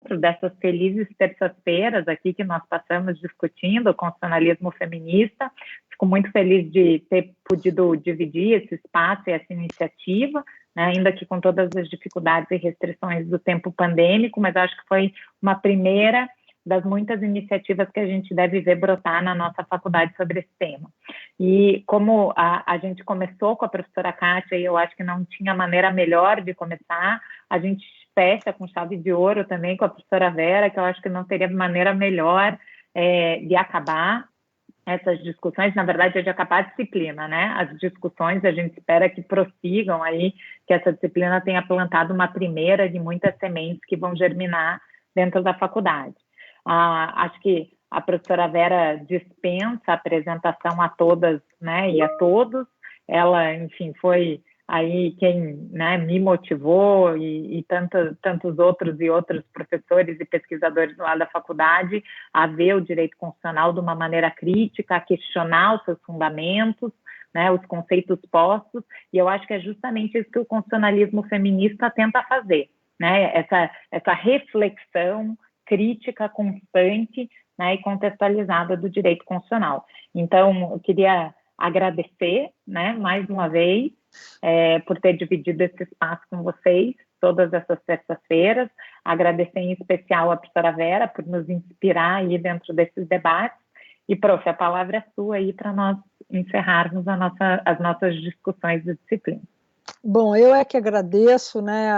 encontro dessas felizes terças-feiras aqui que nós passamos discutindo o constitucionalismo feminista. Fico muito feliz de ter podido dividir esse espaço e essa iniciativa, né, ainda que com todas as dificuldades e restrições do tempo pandêmico, mas acho que foi uma primeira das muitas iniciativas que a gente deve ver brotar na nossa faculdade sobre esse tema. E como a gente começou com a professora Kátia, e eu acho que não tinha maneira melhor de começar, a gente fecha com chave de ouro também com a professora Vera, que eu acho que não teria maneira melhor de acabar essas discussões, na verdade é de acabar a disciplina, né? As discussões a gente espera que prossigam aí, que essa disciplina tenha plantado uma primeira de muitas sementes que vão germinar dentro da faculdade. Acho que a professora Vera dispensa a apresentação a todas, né, e a todos. Ela, enfim, foi aí quem, né, me motivou e tantos outros e outros professores e pesquisadores lá da faculdade a ver o direito constitucional de uma maneira crítica, a questionar os seus fundamentos, né, os conceitos postos, e eu acho que é justamente isso que o constitucionalismo feminista tenta fazer, né, essa reflexão crítica constante, né, e contextualizada do direito constitucional. Então, eu queria agradecer, né, mais uma vez, por ter dividido esse espaço com vocês, todas essas terças-feiras, agradecer em especial a professora Vera por nos inspirar aí dentro desses debates, e, prof, a palavra é sua aí para nós encerrarmos as nossas discussões de disciplina. Bom, eu é que agradeço, né,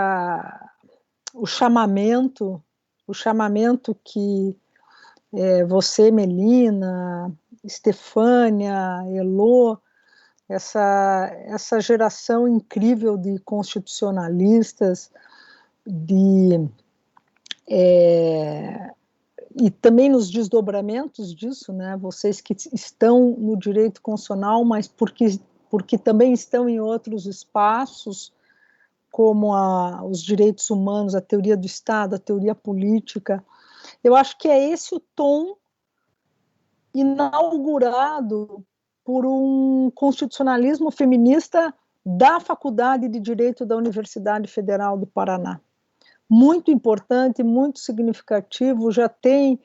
o chamamento que você, Melina, Estefânia, Elô, essa geração incrível de constitucionalistas, e também nos desdobramentos disso, né, vocês que estão no direito constitucional, mas porque também estão em outros espaços, como os direitos humanos, a teoria do Estado, a teoria política. Eu acho que é esse o tom inaugurado por um constitucionalismo feminista da Faculdade de Direito da Universidade Federal do Paraná. Muito importante, muito significativo, já tem,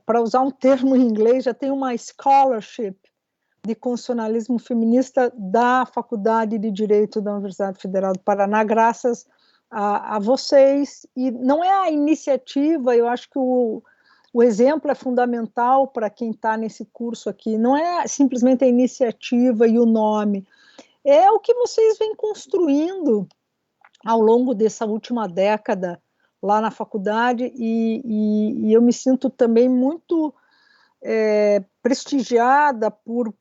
para usar um termo em inglês, já tem uma scholarship de constitucionalismo feminista da Faculdade de Direito da Universidade Federal do Paraná, graças a vocês, e não é a iniciativa, eu acho que o exemplo é fundamental para quem está nesse curso aqui, não é simplesmente a iniciativa e o nome, é o que vocês vêm construindo ao longo dessa última década lá na faculdade, e eu me sinto também muito prestigiada por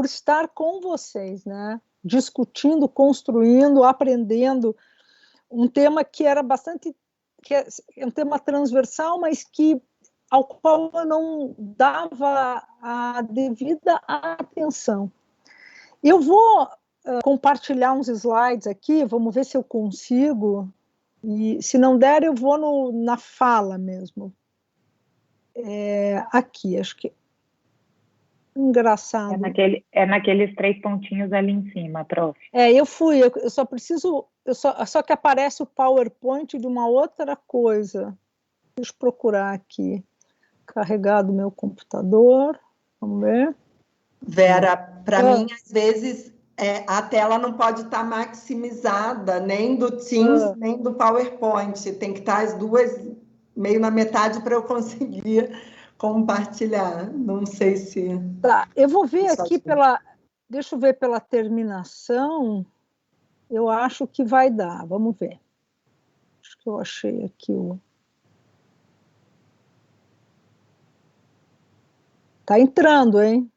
estar com vocês, né? Discutindo, construindo, aprendendo um tema que era que é um tema transversal, mas ao qual eu não dava a devida atenção. Eu vou compartilhar uns slides aqui, vamos ver se eu consigo, e se não der, eu vou na fala mesmo. Aqui, acho que engraçado. É naqueles 3 pontinhos ali em cima, prof. Eu só preciso, só que aparece o PowerPoint de uma outra coisa. Deixa eu procurar aqui. Carregar do meu computador, vamos ver. Vera, para mim, às vezes, a tela não pode estar maximizada, nem do Teams, nem do PowerPoint. Tem que estar as duas meio na metade para eu conseguir compartilhar. Não sei se... Tá, eu vou ver aqui deixa eu ver pela terminação, eu acho que vai dar, vamos ver. Acho que eu achei aqui Tá entrando, hein?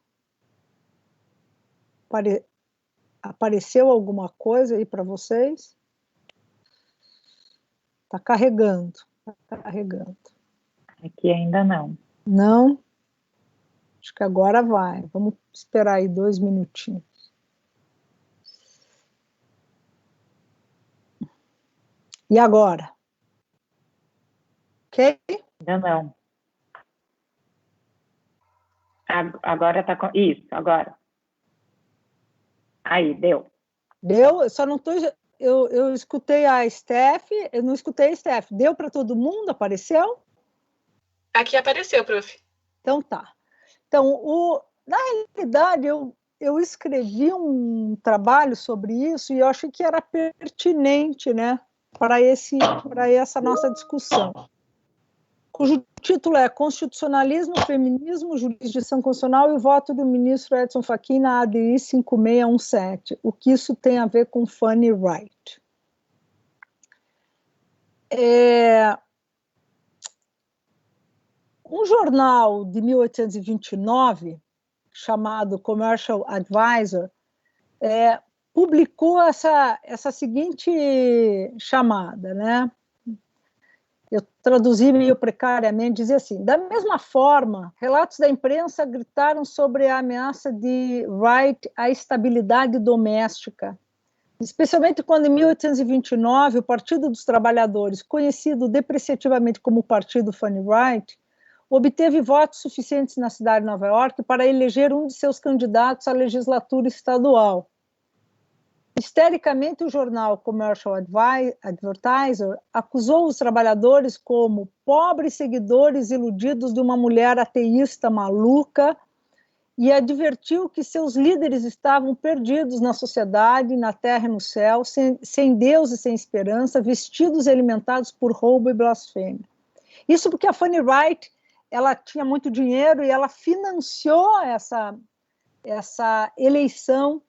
Apareceu alguma coisa aí para vocês? Tá carregando, tá carregando. Aqui ainda não. Não? Acho que agora vai. Vamos esperar aí 2 minutinhos. E agora? Ok? Ainda não. Agora tá com... Isso, agora. Aí, deu. Deu? Eu só não estou eu escutei a Steph, eu não escutei a Steph. Deu para todo mundo? Apareceu? Aqui apareceu, prof. Então tá. Então, na realidade, eu escrevi um trabalho sobre isso e eu achei que era pertinente, né, para essa nossa discussão, cujo título é Constitucionalismo, Feminismo, Jurisdição Constitucional e o voto do ministro Edson Fachin na ADI 5617. O que isso tem a ver com Fanny Wright? Um jornal de 1829, chamado Commercial Advisor, publicou essa seguinte chamada, né? Eu traduzi meio precariamente, dizia assim: da mesma forma, relatos da imprensa gritaram sobre a ameaça de Wright à estabilidade doméstica, especialmente quando, em 1829, o Partido dos Trabalhadores, conhecido depreciativamente como Partido Fanny Wright, obteve votos suficientes na cidade de Nova York para eleger um de seus candidatos à legislatura estadual. Histericamente, o jornal Commercial Advertiser acusou os trabalhadores como pobres seguidores iludidos de uma mulher ateísta maluca e advertiu que seus líderes estavam perdidos na sociedade, na terra e no céu, sem Deus e sem esperança, vestidos e alimentados por roubo e blasfêmia. Isso porque a Fanny Wright, ela tinha muito dinheiro e ela financiou essa eleição.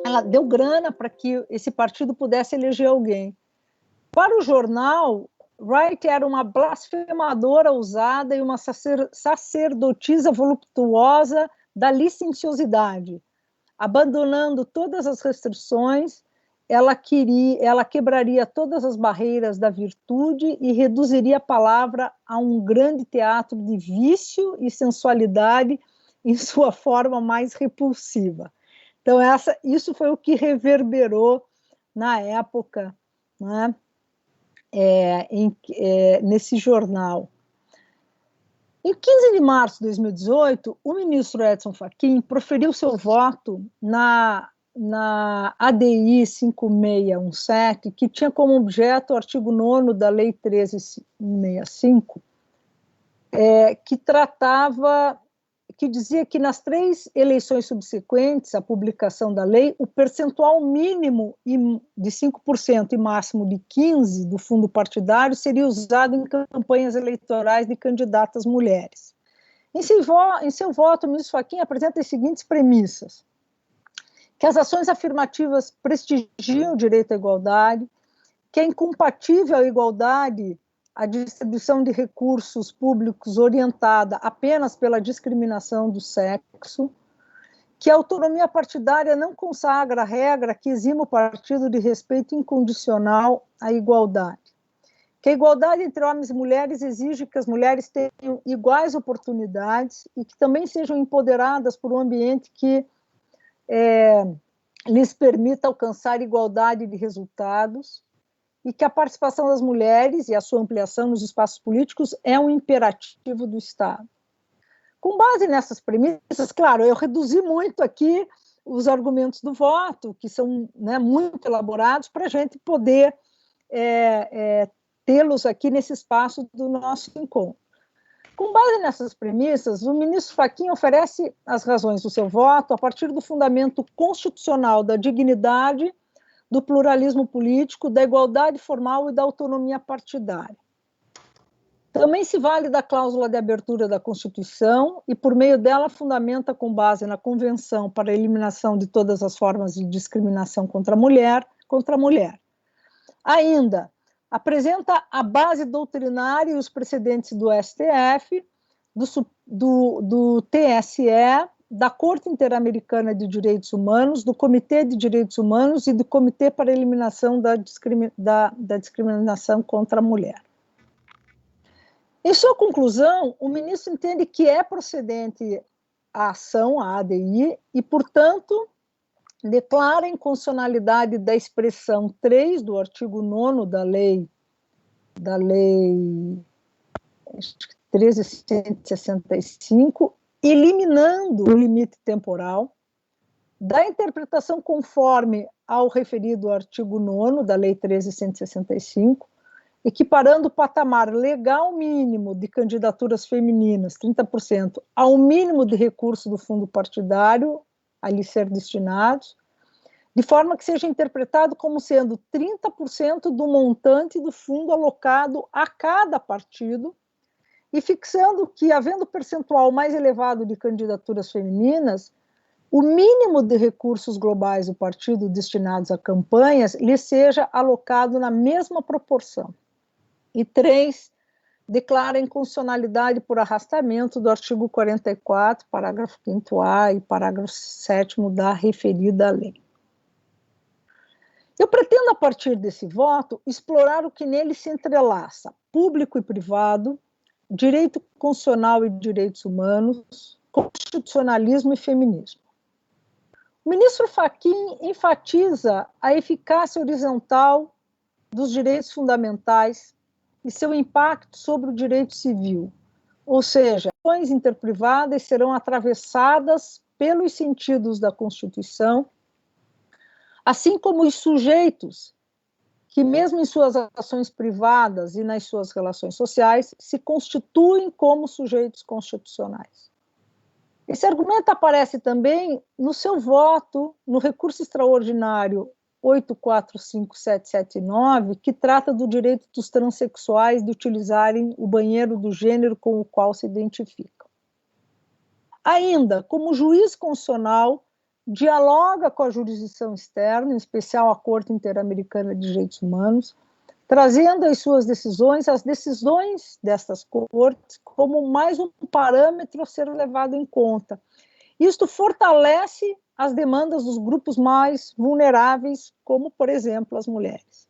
Ela deu grana para que esse partido pudesse eleger alguém. Para o jornal, Wright era uma blasfemadora ousada e uma sacerdotisa voluptuosa da licenciosidade. Abandonando todas as restrições, ela quebraria todas as barreiras da virtude e reduziria a palavra a um grande teatro de vício e sensualidade em sua forma mais repulsiva. Então, isso foi o que reverberou na época, né, nesse jornal. Em 15 de março de 2018, o ministro Edson Fachin proferiu seu voto na ADI 5617, que tinha como objeto o artigo 9º da Lei 1365, que dizia que nas 3 eleições subsequentes à publicação da lei, o percentual mínimo de 5% e máximo de 15% do fundo partidário seria usado em campanhas eleitorais de candidatas mulheres. Em seu voto, o ministro Fachin apresenta as seguintes premissas: que as ações afirmativas prestigiam o direito à igualdade, que é incompatível à igualdade a distribuição de recursos públicos orientada apenas pela discriminação do sexo, que a autonomia partidária não consagra a regra que exime o partido de respeito incondicional à igualdade, que a igualdade entre homens e mulheres exige que as mulheres tenham iguais oportunidades e que também sejam empoderadas por um ambiente que lhes permita alcançar igualdade de resultados, e que a participação das mulheres e a sua ampliação nos espaços políticos é um imperativo do Estado. Com base nessas premissas, claro, eu reduzi muito aqui os argumentos do voto, que são, né, muito elaborados, para a gente poder tê-los aqui nesse espaço do nosso encontro. Com base nessas premissas, o ministro Fachin oferece as razões do seu voto a partir do fundamento constitucional da dignidade, do pluralismo político, da igualdade formal e da autonomia partidária. Também se vale da cláusula de abertura da Constituição e, por meio dela, fundamenta com base na Convenção para a Eliminação de Todas as Formas de Discriminação contra a Mulher. Ainda, apresenta a base doutrinária e os precedentes do STF, do TSE, da Corte Interamericana de Direitos Humanos, do Comitê de Direitos Humanos e do Comitê para a Eliminação da Discriminação contra a Mulher. Em sua conclusão, o ministro entende que é procedente a ação, a ADI, e, portanto, declara a inconstitucionalidade da expressão 3 do artigo 9º da lei 13.165, eliminando o limite temporal, da interpretação conforme ao referido artigo 9º da Lei 13.165, equiparando o patamar legal mínimo de candidaturas femininas, 30%, ao mínimo de recurso do fundo partidário a lhe ser destinados, de forma que seja interpretado como sendo 30% do montante do fundo alocado a cada partido, e fixando que, havendo percentual mais elevado de candidaturas femininas, o mínimo de recursos globais do partido destinados a campanhas lhe seja alocado na mesma proporção. E 3, declara a inconstitucionalidade por arrastamento do artigo 44, parágrafo 5º-A e parágrafo 7º da referida lei. Eu pretendo, a partir desse voto, explorar o que nele se entrelaça, público e privado, direito constitucional e direitos humanos, constitucionalismo e feminismo. O ministro Fachin enfatiza a eficácia horizontal dos direitos fundamentais e seu impacto sobre o direito civil, ou seja, as relações interprivadas serão atravessadas pelos sentidos da Constituição, assim como os sujeitos que, mesmo em suas ações privadas e nas suas relações sociais, se constituem como sujeitos constitucionais. Esse argumento aparece também no seu voto no recurso extraordinário 845779, que trata do direito dos transexuais de utilizarem o banheiro do gênero com o qual se identificam. Ainda, como juiz constitucional, dialoga com a jurisdição externa, em especial a Corte Interamericana de Direitos Humanos, trazendo as suas decisões, as decisões destas cortes, como mais um parâmetro a ser levado em conta. Isto fortalece as demandas dos grupos mais vulneráveis, como, por exemplo, as mulheres.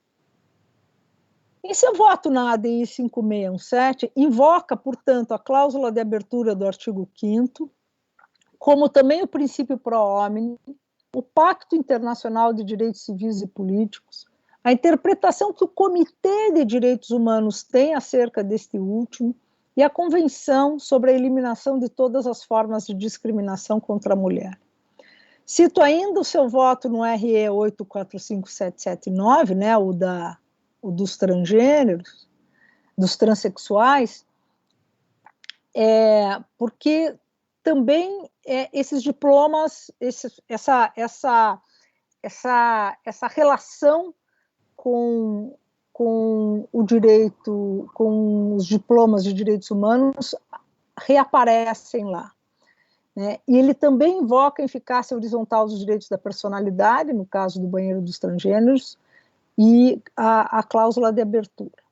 Em seu voto na ADI 5617, invoca, portanto, a cláusula de abertura do artigo 5º, como também o princípio pro homine, o Pacto Internacional de Direitos Civis e Políticos, a interpretação que o Comitê de Direitos Humanos tem acerca deste último e a Convenção sobre a Eliminação de Todas as Formas de Discriminação contra a Mulher. Cito ainda o seu voto no RE 845779, né, o dos transgêneros, dos transexuais, porque também esses diplomas, essa relação com o direito, com os diplomas de direitos humanos, reaparecem lá. Né? E ele também invoca a eficácia horizontal dos direitos da personalidade, no caso do banheiro dos transgêneros, e a cláusula de abertura.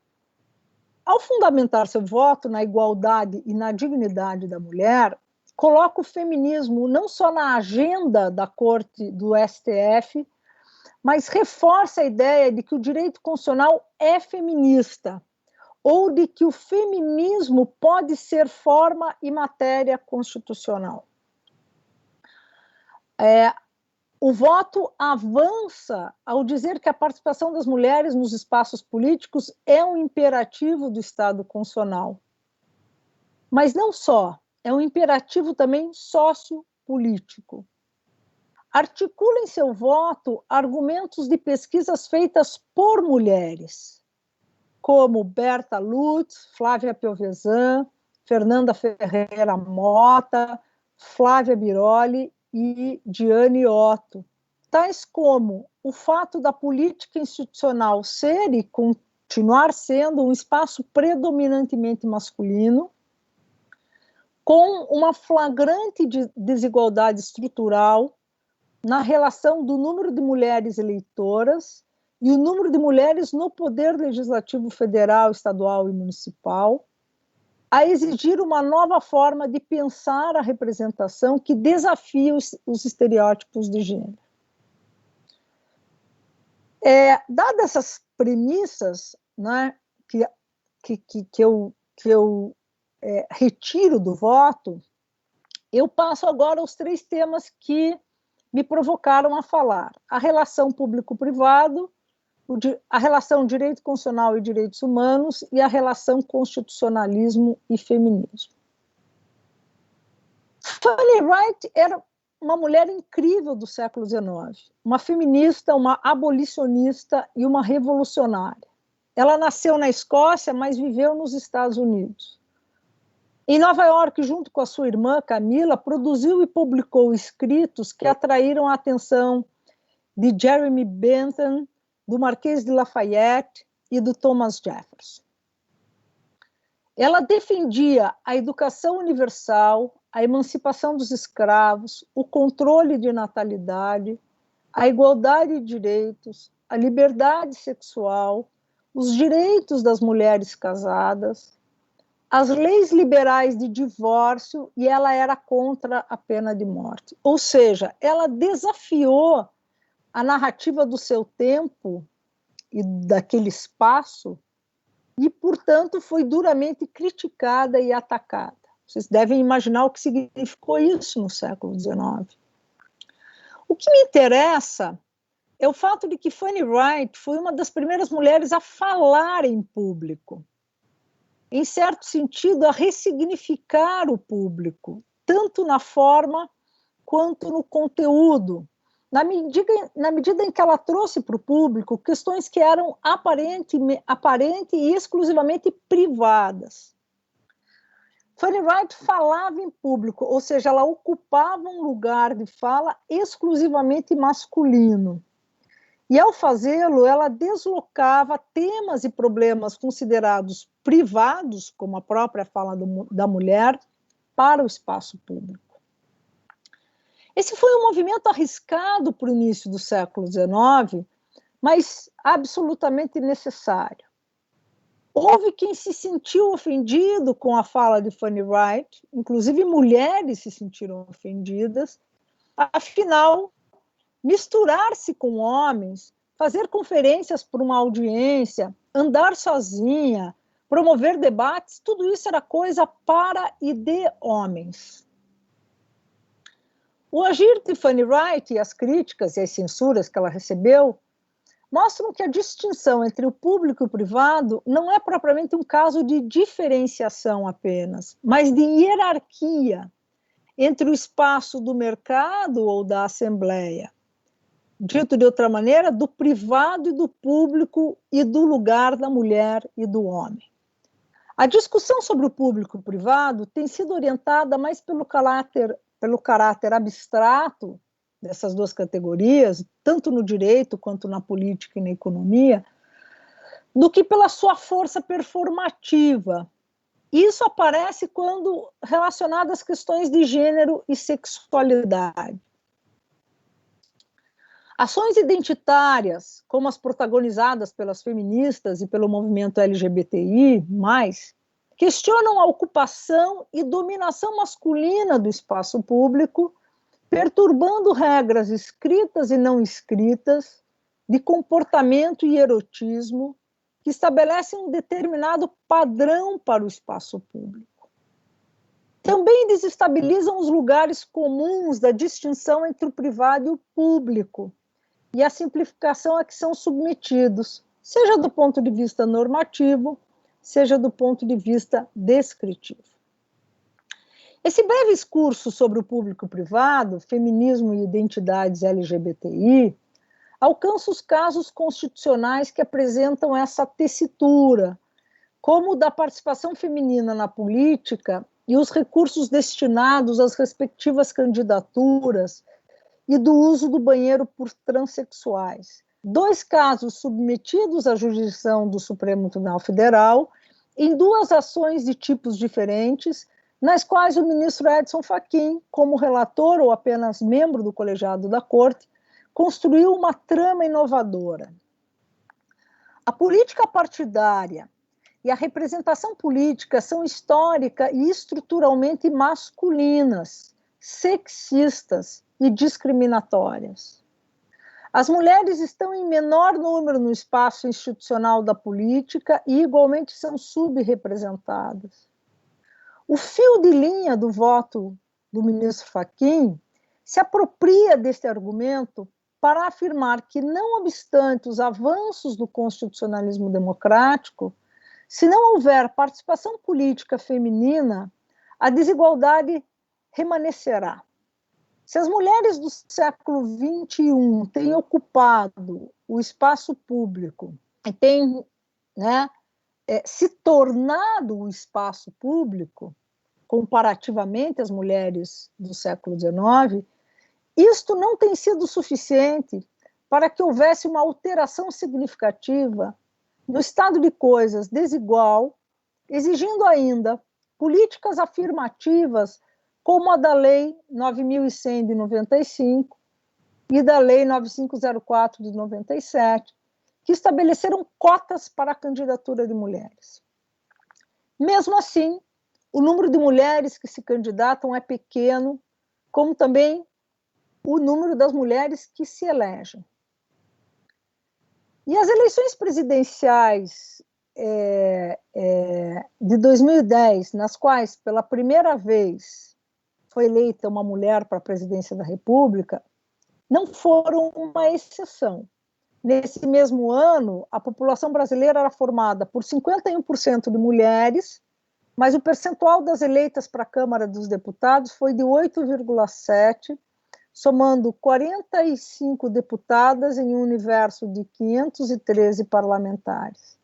Ao fundamentar seu voto na igualdade e na dignidade da mulher, coloca o feminismo não só na agenda da Corte do STF, mas reforça a ideia de que o direito constitucional é feminista, ou de que o feminismo pode ser forma e matéria constitucional. O voto avança ao dizer que a participação das mulheres nos espaços políticos é um imperativo do Estado constitucional. Mas não só, é um imperativo também sociopolítico. Articula em seu voto argumentos de pesquisas feitas por mulheres, como Berta Lutz, Flávia Piovesan, Fernanda Ferreira Mota, Flávia Biroli e Diane Otto, tais como o fato da política institucional ser e continuar sendo um espaço predominantemente masculino, com uma flagrante desigualdade estrutural na relação do número de mulheres eleitoras e o número de mulheres no poder legislativo federal, estadual e municipal, a exigir uma nova forma de pensar a representação que desafia os estereótipos de gênero. Dadas essas premissas, né, que eu retiro do voto, eu passo agora aos 3 temas que me provocaram a falar: a relação público-privado, a relação direito constitucional e direitos humanos e a relação constitucionalismo e feminismo. Fanny Wright era uma mulher incrível do século XIX, uma feminista, uma abolicionista e uma revolucionária. Ela nasceu na Escócia, mas viveu nos Estados Unidos. Em Nova York, junto com a sua irmã Camila, produziu e publicou escritos que atraíram a atenção de Jeremy Bentham, do Marquês de Lafayette e do Thomas Jefferson. Ela defendia a educação universal, a emancipação dos escravos, o controle de natalidade, a igualdade de direitos, a liberdade sexual, os direitos das mulheres casadas, as leis liberais de divórcio, e ela era contra a pena de morte. Ou seja, ela desafiou a narrativa do seu tempo e daquele espaço e, portanto, foi duramente criticada e atacada. Vocês devem imaginar o que significou isso no século XIX. O que me interessa é o fato de que Fanny Wright foi uma das primeiras mulheres a falar em público, em certo sentido, a ressignificar o público, tanto na forma quanto no conteúdo, na medida em que ela trouxe para o público questões que eram aparente e exclusivamente privadas. Fanny Wright falava em público, ou seja, ela ocupava um lugar de fala exclusivamente masculino. E, ao fazê-lo, ela deslocava temas e problemas considerados privados, como a própria fala da mulher, para o espaço público. Esse foi um movimento arriscado para o início do século XIX, mas absolutamente necessário. Houve quem se sentiu ofendido com a fala de Fanny Wright, inclusive mulheres se sentiram ofendidas. Afinal, misturar-se com homens, fazer conferências para uma audiência, andar sozinha, promover debates, tudo isso era coisa para e de homens. O agir de Fanny Wright e as críticas e as censuras que ela recebeu mostram que a distinção entre o público e o privado não é propriamente um caso de diferenciação apenas, mas de hierarquia entre o espaço do mercado ou da assembleia. Dito de outra maneira, do privado e do público e do lugar da mulher e do homem. A discussão sobre o público e o privado tem sido orientada mais pelo caráter abstrato dessas duas categorias, tanto no direito quanto na política e na economia, do que pela sua força performativa. Isso aparece quando relacionado às questões de gênero e sexualidade. Ações identitárias, como as protagonizadas pelas feministas e pelo movimento LGBTI+, questionam a ocupação e dominação masculina do espaço público, perturbando regras escritas e não escritas de comportamento e erotismo que estabelecem um determinado padrão para o espaço público. Também desestabilizam os lugares comuns da distinção entre o privado e o público e a simplificação a que são submetidos, seja do ponto de vista normativo, seja do ponto de vista descritivo. Esse breve excurso sobre o público privado, feminismo e identidades LGBTI, alcança os casos constitucionais que apresentam essa tessitura, como o da participação feminina na política e os recursos destinados às respectivas candidaturas e do uso do banheiro por transexuais. 2 casos submetidos à jurisdição do Supremo Tribunal Federal, em 2 ações de tipos diferentes, nas quais o ministro Edson Fachin, como relator ou apenas membro do colegiado da Corte, construiu uma trama inovadora. A política partidária e a representação política são histórica e estruturalmente masculinas, sexistas e discriminatórias. As mulheres estão em menor número no espaço institucional da política e igualmente são subrepresentadas. O fio de linha do voto do ministro Fachin se apropria deste argumento para afirmar que, não obstante os avanços do constitucionalismo democrático, se não houver participação política feminina, a desigualdade permanecerá. Se as mulheres do século XXI têm ocupado o espaço público e têm, né, se tornado o espaço público, comparativamente às mulheres do século XIX, isto não tem sido suficiente para que houvesse uma alteração significativa no estado de coisas desigual, exigindo ainda políticas afirmativas como a da Lei 9.100 de 95 e da Lei 9504 de 97, que estabeleceram cotas para a candidatura de mulheres. Mesmo assim, o número de mulheres que se candidatam é pequeno, como também o número das mulheres que se elegem. E as eleições presidenciais de 2010, nas quais, pela primeira vez, foi eleita uma mulher para a presidência da República, não foram uma exceção. Nesse mesmo ano, a população brasileira era formada por 51% de mulheres, mas o percentual das eleitas para a Câmara dos Deputados foi de 8,7%, somando 45 deputadas em um universo de 513 parlamentares.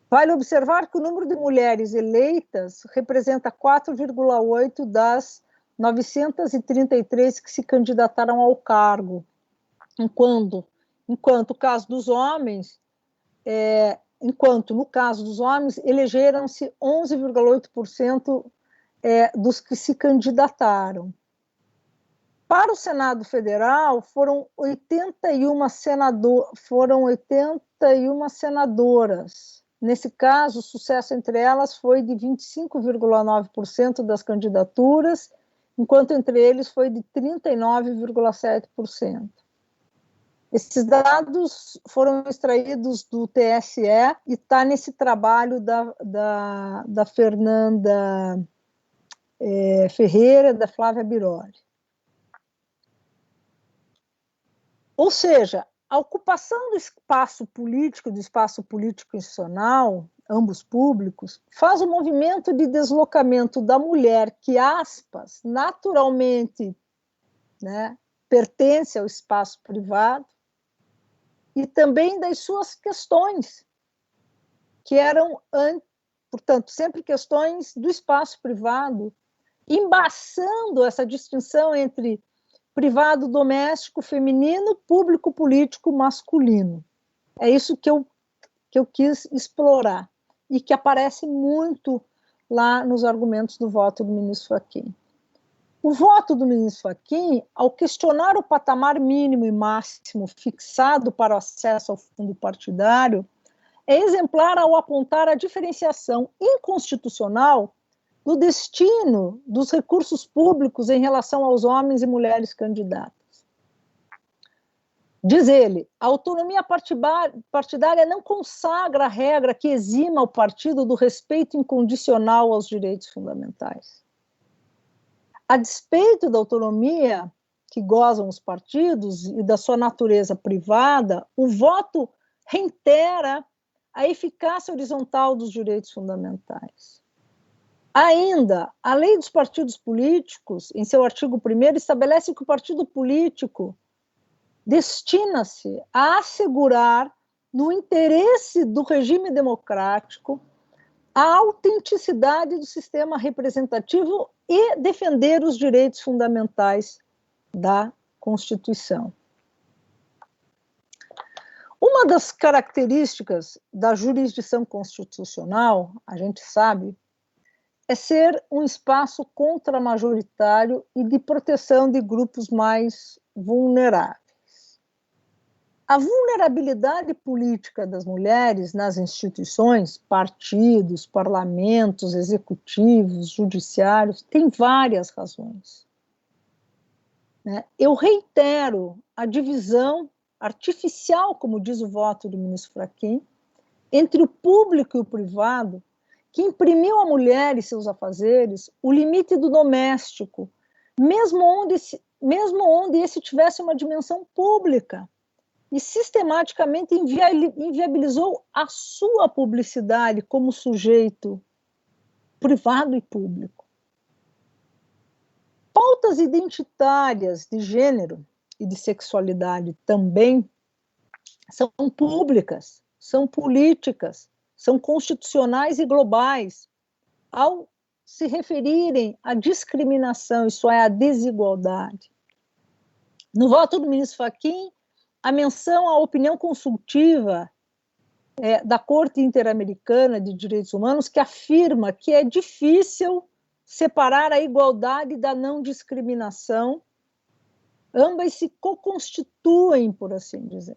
Vale observar que o número de mulheres eleitas representa 4,8% das 933 que se candidataram ao cargo, enquanto no caso dos homens, elegeram-se 11,8% dos que se candidataram. Para o Senado Federal, foram 81 senadoras. Nesse caso, o sucesso entre elas foi de 25,9% das candidaturas, enquanto entre eles foi de 39,7%. Esses dados foram extraídos do TSE e está nesse trabalho da Fernanda Ferreira e da Flávia Biroli. Ou seja, a ocupação do espaço político institucional, ambos públicos, faz o movimento de deslocamento da mulher que, aspas, naturalmente, né, pertence ao espaço privado, e também das suas questões, que eram, portanto, sempre questões do espaço privado, embaçando essa distinção entre privado doméstico feminino, público político masculino. É isso que eu quis explorar, e que aparece muito lá nos argumentos do voto do ministro Fachin. O voto do ministro Fachin, ao questionar o patamar mínimo e máximo fixado para o acesso ao fundo partidário, é exemplar ao apontar a diferenciação inconstitucional do destino dos recursos públicos em relação aos homens e mulheres candidatos. Diz ele, a autonomia partidária não consagra a regra que exima o partido do respeito incondicional aos direitos fundamentais. A despeito da autonomia que gozam os partidos e da sua natureza privada, o voto reitera a eficácia horizontal dos direitos fundamentais. Ainda, a lei dos partidos políticos, em seu artigo 1º, estabelece que o partido político destina-se a assegurar, no interesse do regime democrático, a autenticidade do sistema representativo e defender os direitos fundamentais da Constituição. Uma das características da jurisdição constitucional, a gente sabe, é ser um espaço contramajoritário e de proteção de grupos mais vulneráveis. A vulnerabilidade política das mulheres nas instituições, partidos, parlamentos, executivos, judiciários, tem várias razões. Eu reitero a divisão artificial, como diz o voto do ministro Fachin, entre o público e o privado, que imprimiu à mulher e seus afazeres o limite do doméstico, mesmo onde esse tivesse uma dimensão pública, e sistematicamente inviabilizou a sua publicidade como sujeito privado e público. pautas identitárias de gênero e de sexualidade também são públicas, são políticas, são constitucionais e globais, ao se referirem à discriminação, isso é, à desigualdade. No voto do ministro Fachin, a menção à opinião consultiva da Corte Interamericana de Direitos Humanos, que afirma que é difícil separar a igualdade da não discriminação, ambas se co-constituem, por assim dizer.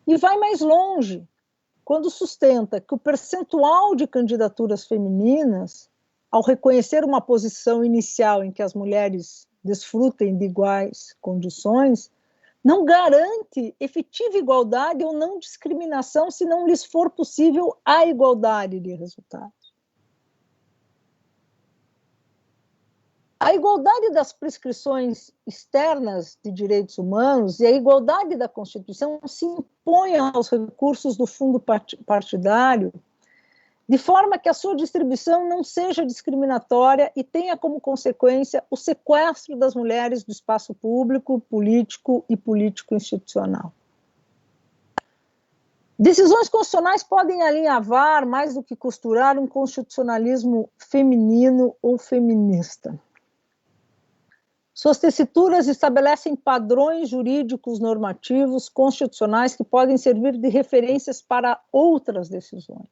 E vai mais longe, quando sustenta que o percentual de candidaturas femininas, ao reconhecer uma posição inicial em que as mulheres desfrutem de iguais condições, não garante efetiva igualdade ou não discriminação se não lhes for possível a igualdade de resultados. A igualdade das prescrições externas de direitos humanos e a igualdade da Constituição se impõem aos recursos do fundo partidário, de forma que a sua distribuição não seja discriminatória e tenha como consequência o sequestro das mulheres do espaço público, político e político-institucional. Decisões constitucionais podem alinhavar, mais do que costurar, um constitucionalismo feminino ou feminista. Suas tessituras estabelecem padrões jurídicos normativos constitucionais que podem servir de referências para outras decisões.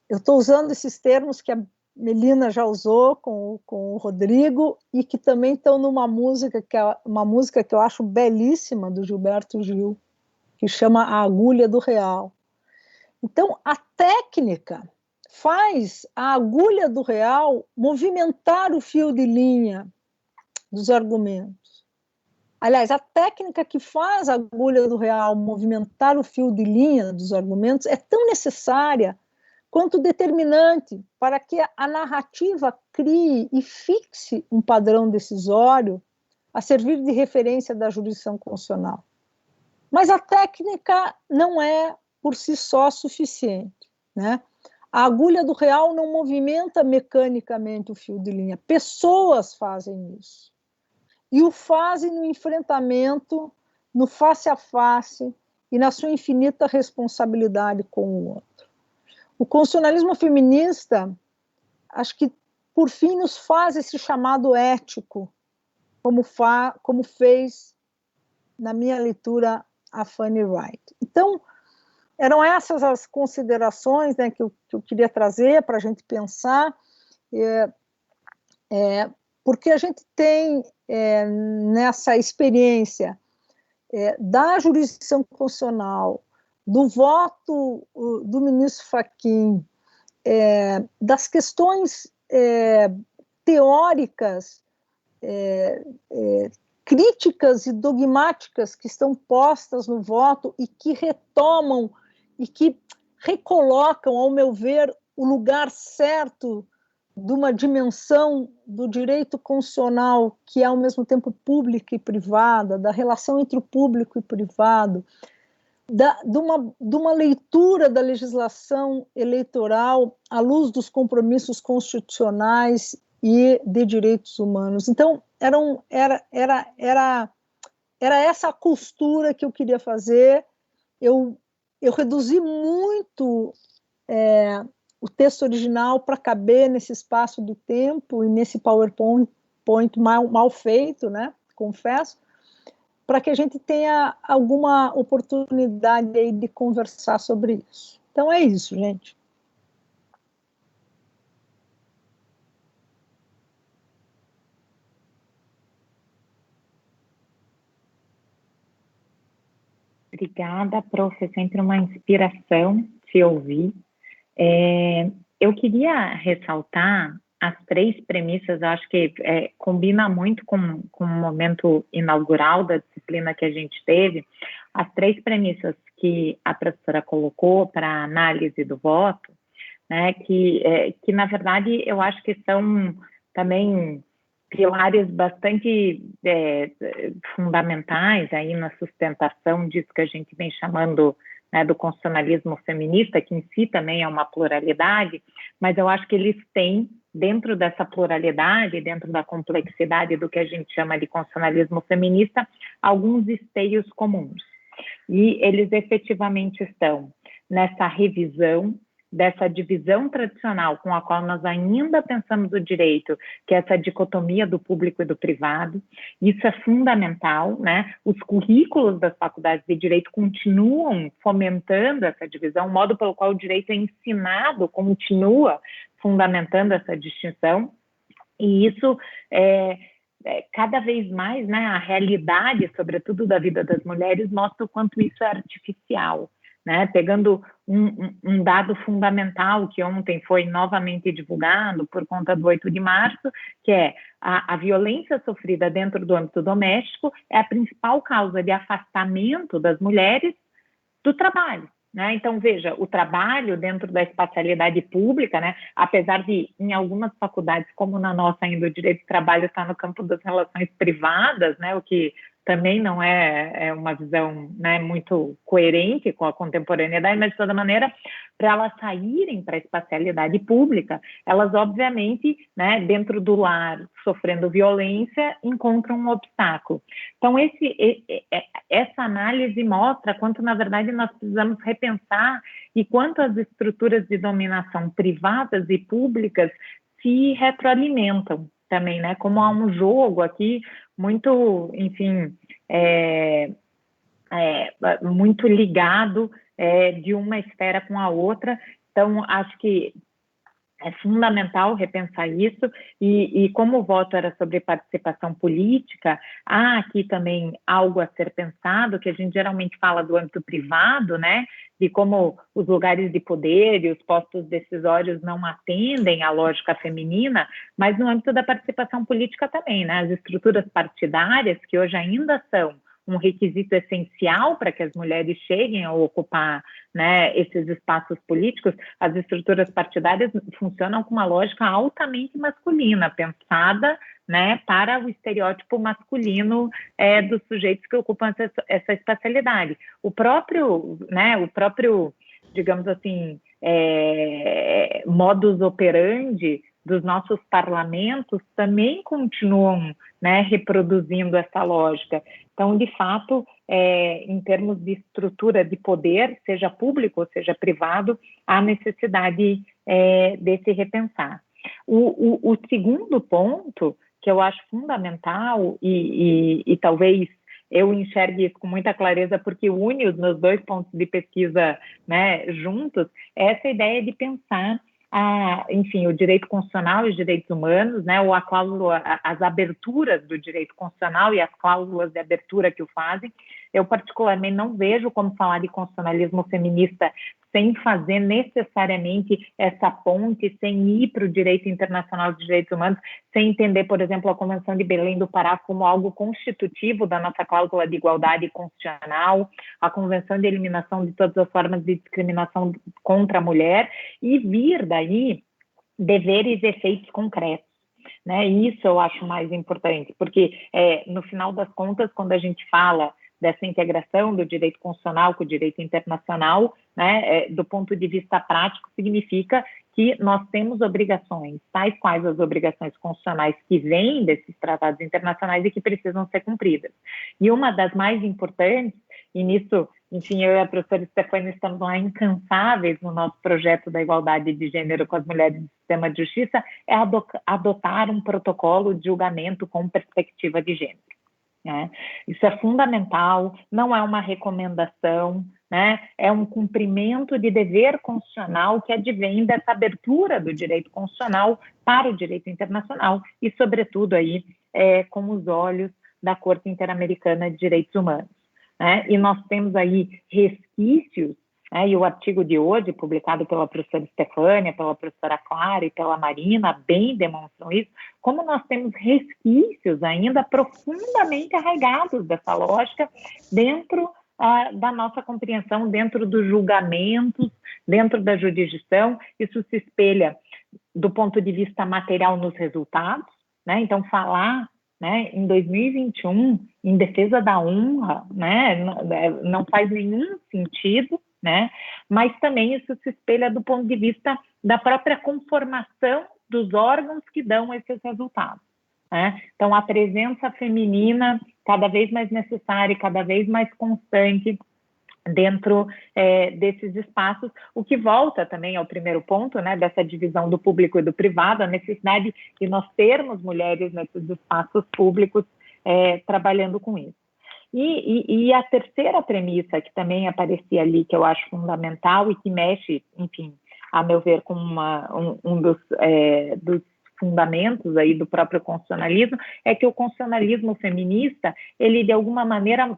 Eu estou usando esses termos que a Melina já usou com o Rodrigo e que também estão numa música que eu acho belíssima, do Gilberto Gil, que chama A Agulha do Real. Então, a técnica faz a agulha do real movimentar o fio de linha dos argumentos. Aliás, a técnica que faz a agulha do real movimentar o fio de linha dos argumentos é tão necessária quanto determinante para que a narrativa crie e fixe um padrão decisório a servir de referência da jurisdição constitucional. Mas a técnica não é, por si só, suficiente, né? A agulha do real não movimenta mecanicamente o fio de linha. Pessoas fazem isso. E o fazem no enfrentamento, no face a face e na sua infinita responsabilidade com o outro. O constitucionalismo feminista, acho que, por fim, nos faz esse chamado ético, como fez, na minha leitura, a Fanny Wright. Então, eram essas as considerações, né, que eu queria trazer para a gente pensar, porque a gente tem nessa experiência da jurisdição constitucional, do voto do ministro Fachin, das questões teóricas, críticas e dogmáticas que estão postas no voto e que retomam e que recolocam, ao meu ver, o lugar certo de uma dimensão do direito constitucional que é, ao mesmo tempo, pública e privada, da relação entre o público e o privado, de uma leitura da legislação eleitoral à luz dos compromissos constitucionais e de direitos humanos. Então, era essa a costura que eu queria fazer. Eu reduzi muito o texto original para caber nesse espaço de tempo e nesse PowerPoint mal feito, né? Confesso, para que a gente tenha alguma oportunidade aí de conversar sobre isso. Então é isso, gente. Obrigada, prof. É sempre uma inspiração te ouvir. Eu queria ressaltar as 3 premissas, eu acho que combina muito com o momento inaugural da disciplina que a gente teve, as 3 premissas que a professora colocou para a análise do voto, né, que na verdade eu acho que são também pilares bastante fundamentais aí na sustentação disso que a gente vem chamando, né, do constitucionalismo feminista, que em si também é uma pluralidade, mas eu acho que eles têm, dentro dessa pluralidade, dentro da complexidade do que a gente chama de constitucionalismo feminista, alguns esteios comuns. E eles efetivamente estão nessa revisão dessa divisão tradicional com a qual nós ainda pensamos o direito, que é essa dicotomia do público e do privado. Isso é fundamental, né? Os currículos das faculdades de direito continuam fomentando essa divisão, o modo pelo qual o direito é ensinado continua fundamentando essa distinção, e isso cada vez mais, né, a realidade, sobretudo da vida das mulheres, mostra o quanto isso é artificial. Né, pegando um dado fundamental que ontem foi novamente divulgado por conta do 8 de março, que é a violência sofrida dentro do âmbito doméstico é a principal causa de afastamento das mulheres do trabalho. Né? Então, veja, o trabalho dentro da espacialidade pública, né, apesar de, em algumas faculdades, como na nossa ainda, o direito do trabalho está no campo das relações privadas, né, o que também não é uma visão, né, muito coerente com a contemporaneidade, mas, de toda maneira, para elas saírem para a espacialidade pública, elas, obviamente, né, dentro do lar, sofrendo violência, encontram um obstáculo. Então, essa análise mostra quanto, na verdade, nós precisamos repensar e quanto as estruturas de dominação privadas e públicas se retroalimentam também, né? Como há um jogo aqui muito, enfim, muito ligado de uma esfera com a outra. Então, acho que é fundamental repensar isso, e como o voto era sobre participação política, há aqui também algo a ser pensado, que a gente geralmente fala do âmbito privado, né, de como os lugares de poder e os postos decisórios não atendem à lógica feminina, mas no âmbito da participação política também, né, as estruturas partidárias, que hoje ainda são um requisito essencial para que as mulheres cheguem a ocupar, né, esses espaços políticos, as estruturas partidárias funcionam com uma lógica altamente masculina, pensada, né, para o estereótipo masculino dos sujeitos que ocupam essa espacialidade. O próprio, digamos assim, modus operandi dos nossos parlamentos também continuam, né, reproduzindo essa lógica. Então, de fato, em termos de estrutura de poder, seja público ou seja privado, há necessidade desse repensar. O segundo ponto, que eu acho fundamental, e talvez eu enxergue isso com muita clareza, porque une os meus dois pontos de pesquisa, né, juntos, é essa ideia de pensar enfim, o direito constitucional e os direitos humanos, né, ou a cláusula, as aberturas do direito constitucional e as cláusulas de abertura que o fazem. Eu, particularmente, não vejo como falar de constitucionalismo feminista sem fazer necessariamente essa ponte, sem ir para o direito internacional de direitos humanos, sem entender, por exemplo, a Convenção de Belém do Pará como algo constitutivo da nossa cláusula de igualdade constitucional, a Convenção de Eliminação de todas as formas de discriminação contra a mulher, e vir daí deveres e efeitos concretos. Né? Isso eu acho mais importante, porque no final das contas, quando a gente fala dessa integração do direito constitucional com o direito internacional, né, do ponto de vista prático, significa que nós temos obrigações, tais quais as obrigações constitucionais que vêm desses tratados internacionais e que precisam ser cumpridas. E uma das mais importantes, e nisso, enfim, eu e a professora Stefania estamos lá incansáveis no nosso projeto da igualdade de gênero com as mulheres do sistema de justiça, é adotar um protocolo de julgamento com perspectiva de gênero. Né? Isso é fundamental, não é uma recomendação, né? É um cumprimento de dever constitucional que advém dessa abertura do direito constitucional para o direito internacional e, sobretudo, aí, com os olhos da Corte Interamericana de Direitos Humanos. Né? E nós temos aí resquícios, né? E o artigo de hoje, publicado pela professora Stefania, pela professora Clara e pela Marina, bem demonstram isso, como nós temos resquícios ainda profundamente arraigados dessa lógica dentro da nossa compreensão, dentro dos julgamentos, dentro da jurisdição. Isso se espelha do ponto de vista material nos resultados, né? Então, falar, né, em 2021, em defesa da honra, né, não faz nenhum sentido, né? Mas também isso se espelha do ponto de vista da própria conformação dos órgãos que dão esses resultados, né? Então, a presença feminina cada vez mais necessária e cada vez mais constante dentro desses espaços, o que volta também ao primeiro ponto, né, dessa divisão do público e do privado, a necessidade de nós termos mulheres nesses espaços públicos trabalhando com isso. E a terceira premissa que também aparecia ali, que eu acho fundamental e que mexe, enfim, a meu ver, com um dos fundamentos aí do próprio constitucionalismo, é que o constitucionalismo feminista, ele de alguma maneira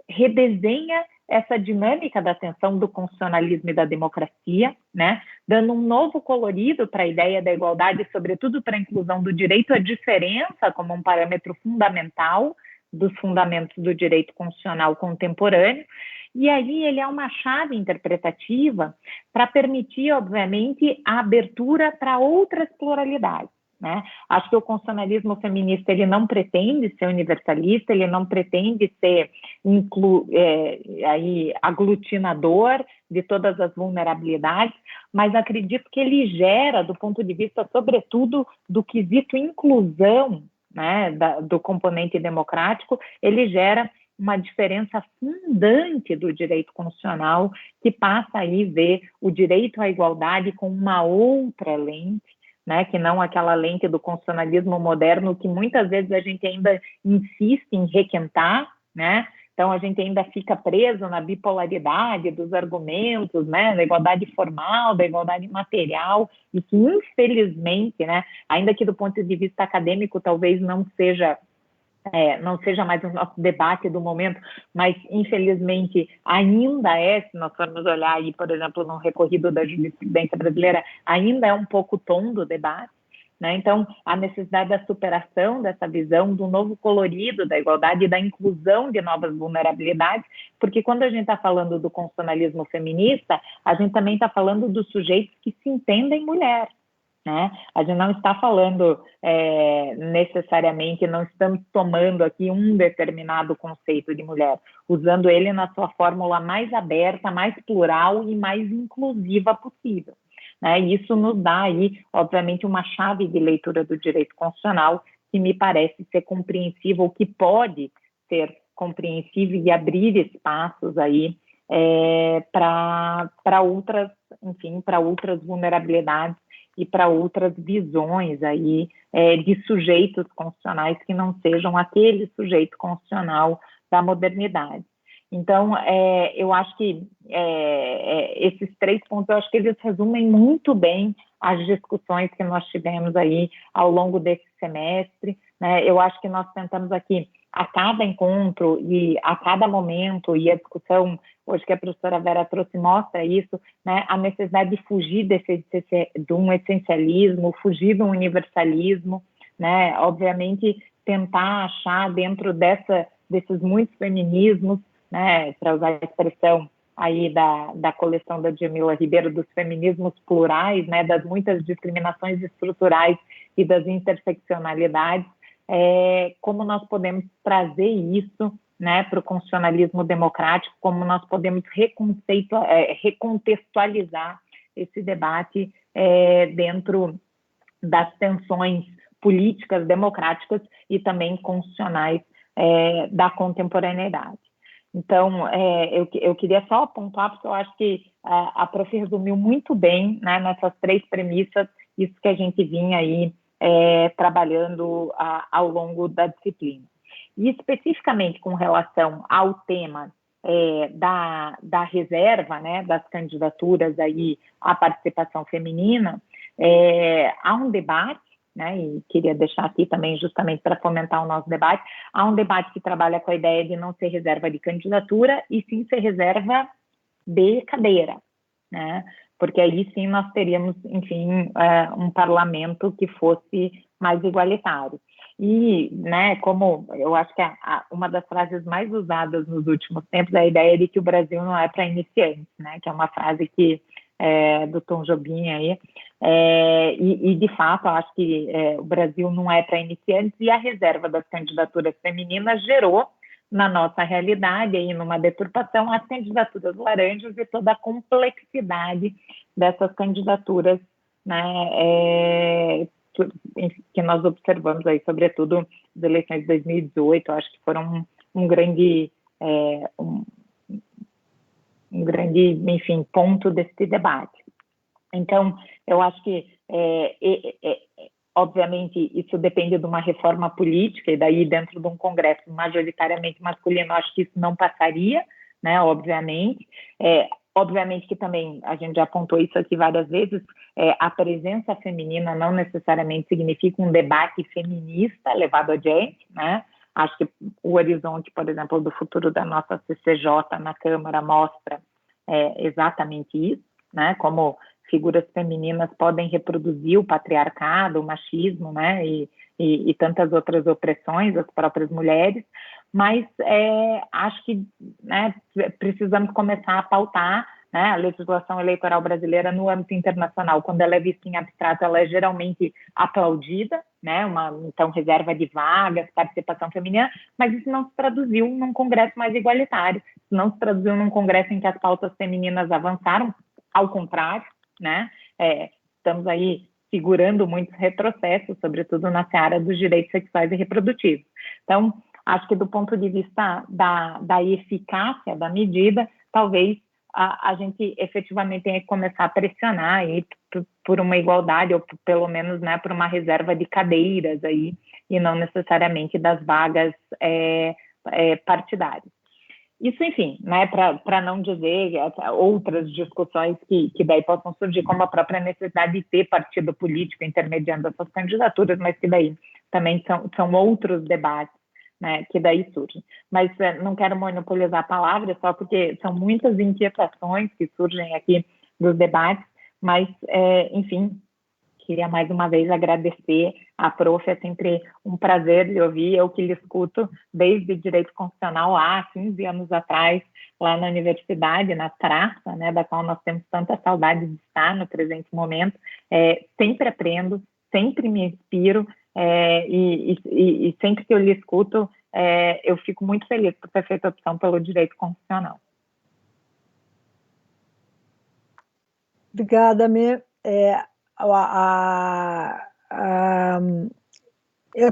redesenha essa dinâmica da tensão do constitucionalismo e da democracia, né, dando um novo colorido para a ideia da igualdade, sobretudo para a inclusão do direito à diferença como um parâmetro fundamental dos fundamentos do direito constitucional contemporâneo, e aí ele é uma chave interpretativa para permitir, obviamente, a abertura para outras pluralidades, né? Acho que o constitucionalismo feminista ele não pretende ser universalista, ele não pretende ser aglutinador de todas as vulnerabilidades, mas acredito que ele gera, do ponto de vista, sobretudo, do quesito inclusão, né, do componente democrático, ele gera uma diferença fundante do direito constitucional, que passa aí a ver o direito à igualdade com uma outra lente, né, que não aquela lente do constitucionalismo moderno, que muitas vezes a gente ainda insiste em requentar, né? Então, a gente ainda fica preso na bipolaridade dos argumentos, né, da igualdade formal, da igualdade material, e que, infelizmente, né, ainda que do ponto de vista acadêmico talvez não seja mais o nosso debate do momento, mas, infelizmente, ainda se nós formos olhar aí, por exemplo, no recorrido da jurisprudência brasileira, ainda é um pouco o tom do debate, né? Então, a necessidade da superação dessa visão do novo colorido da igualdade e da inclusão de novas vulnerabilidades, porque quando a gente está falando do constitucionalismo feminista, a gente também está falando dos sujeitos que se entendem mulher, né? A gente não está falando necessariamente, não estamos tomando aqui um determinado conceito de mulher, usando ele na sua fórmula mais aberta, mais plural e mais inclusiva possível, né? E isso nos dá aí, obviamente, uma chave de leitura do direito constitucional que me parece ser compreensível, ou que pode ser compreensível e abrir espaços aí para outras, enfim, para outras vulnerabilidades e para outras visões aí de sujeitos constitucionais que não sejam aquele sujeito constitucional da modernidade. Então, eu acho que esses 3 pontos, eu acho que eles resumem muito bem as discussões que nós tivemos aí ao longo desse semestre, né? Eu acho que nós tentamos aqui, a cada encontro e a cada momento, e a discussão hoje que a professora Vera trouxe mostra isso, né? A necessidade de fugir de um essencialismo, fugir de um universalismo, né? Obviamente, tentar achar dentro desses muitos feminismos, né, para usar a expressão aí da coleção da Djamila Ribeiro, dos feminismos plurais, né, das muitas discriminações estruturais e das interseccionalidades, como nós podemos trazer isso, né, para o constitucionalismo democrático, como nós podemos recontextualizar esse debate dentro das tensões políticas, democráticas e também constitucionais da contemporaneidade. Então, eu queria só pontuar, porque eu acho que a prof. Resumiu muito bem, né, nessas 3 premissas, isso que a gente vinha aí trabalhando ao longo da disciplina. E especificamente com relação ao tema da reserva, né, das candidaturas aí à participação feminina, há um debate, né, e queria deixar aqui também justamente para fomentar o nosso debate, há um debate que trabalha com a ideia de não ser reserva de candidatura e sim ser reserva de cadeira, né, porque aí sim nós teríamos, enfim, um parlamento que fosse mais igualitário. E, né, como eu acho que uma das frases mais usadas nos últimos tempos é a ideia de que o Brasil não é para iniciantes, né, que é uma frase que do Tom Jobim aí, e de fato eu acho que o Brasil não é para iniciantes, e a reserva das candidaturas femininas gerou na nossa realidade, aí numa deturpação, as candidaturas laranjas e toda a complexidade dessas candidaturas né, que nós observamos aí, sobretudo as eleições de 2018, acho que foram um grande, enfim, ponto desse debate. Então, eu acho que, obviamente, isso depende de uma reforma política, e daí dentro de um Congresso majoritariamente masculino, acho que isso não passaria, né, obviamente. Obviamente que também, a gente já apontou isso aqui várias vezes, a presença feminina não necessariamente significa um debate feminista levado adiante, né? Acho que o horizonte, por exemplo, do futuro da nossa CCJ na Câmara mostra exatamente isso, né? Como figuras femininas podem reproduzir o patriarcado, o machismo, né? E tantas outras opressões das próprias mulheres, mas acho que, né, precisamos começar a pautar, né, a legislação eleitoral brasileira no âmbito internacional. Quando ela é vista em abstrato, ela é geralmente aplaudida, né, então reserva de vagas, participação feminina, mas isso não se traduziu num Congresso mais igualitário, não se traduziu num Congresso em que as pautas femininas avançaram, ao contrário, né, estamos aí segurando muitos retrocessos, sobretudo na seara dos direitos sexuais e reprodutivos. Então, acho que do ponto de vista da eficácia da medida, talvez a gente efetivamente tenha que começar a pressionar aí por uma igualdade, ou pelo menos, né, por uma reserva de cadeiras aí, e não necessariamente das vagas partidárias. Isso, enfim, né, para não dizer outras discussões que daí possam surgir, como a própria necessidade de ter partido político intermediando essas candidaturas, mas que daí também são outros debates, né, que daí surgem. Mas não quero monopolizar a palavra, só porque são muitas inquietações que surgem aqui dos debates, mas, enfim, queria mais uma vez agradecer a prof, é sempre um prazer lhe ouvir, eu que lhe escuto desde Direito Constitucional há 15 anos atrás, lá na universidade, na praça, né, da qual nós temos tanta saudade de estar no presente momento, sempre aprendo, sempre me inspiro, e sempre que eu lhe escuto, eu fico muito feliz por ter feito a opção pelo Direito Constitucional. Obrigada, Mê. É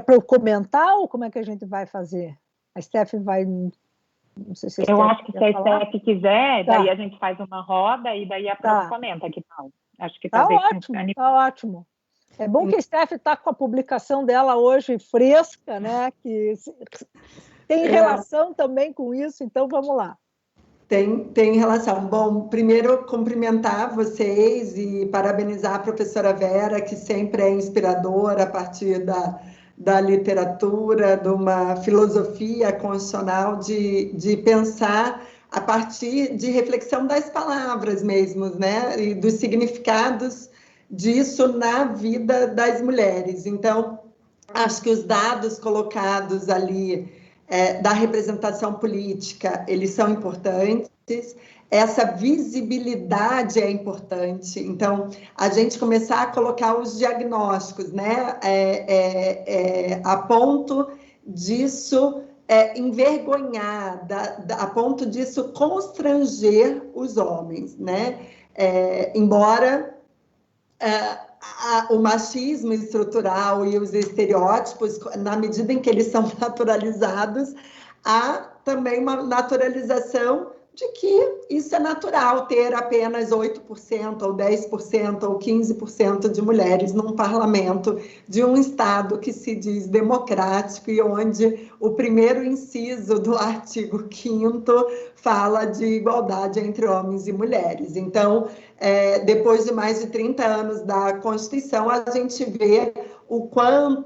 para eu comentar ou como é que a gente vai fazer? A Steph vai... Não sei se eu acho que se a Steph quiser, tá. Daí a gente faz uma roda e daí a prof comenta, que tal? Acho que tá talvez ótimo, funcione. Tá ótimo. É bom que a Steph está com a publicação dela hoje fresca, né? Que tem relação também com isso, então vamos lá. Tem relação. Bom, primeiro cumprimentar vocês e parabenizar a professora Vera, que sempre é inspiradora a partir da literatura, de uma filosofia constitucional de pensar a partir de reflexão das palavras mesmo, né? E dos significados disso na vida das mulheres. Então, acho que os dados colocados ali da representação política, eles são importantes, essa visibilidade é importante, então, a gente começar a colocar os diagnósticos, né, a ponto disso envergonhar, a ponto disso constranger os homens, né, embora... o machismo estrutural e os estereótipos, na medida em que eles são naturalizados, há também uma naturalização de que isso é natural, ter apenas 8% ou 10% ou 15% de mulheres num parlamento de um Estado que se diz democrático e onde o primeiro inciso do artigo 5º fala de igualdade entre homens e mulheres. Então, depois de mais de 30 anos da Constituição, a gente vê o quão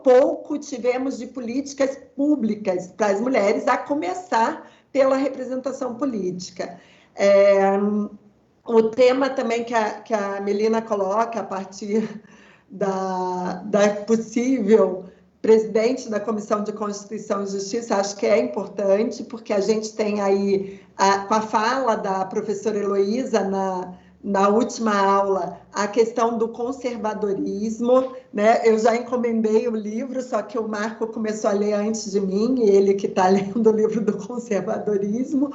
pouco tivemos de políticas públicas para as mulheres, a começar pela representação política. O tema também que a Melina coloca a partir da possível presidente da Comissão de Constituição e Justiça, acho que é importante, porque a gente tem aí, com a fala da professora Heloísa na última aula, a questão do conservadorismo, né? Eu já encomendei o livro, só que o Marco começou a ler antes de mim, e ele que está lendo o livro do conservadorismo.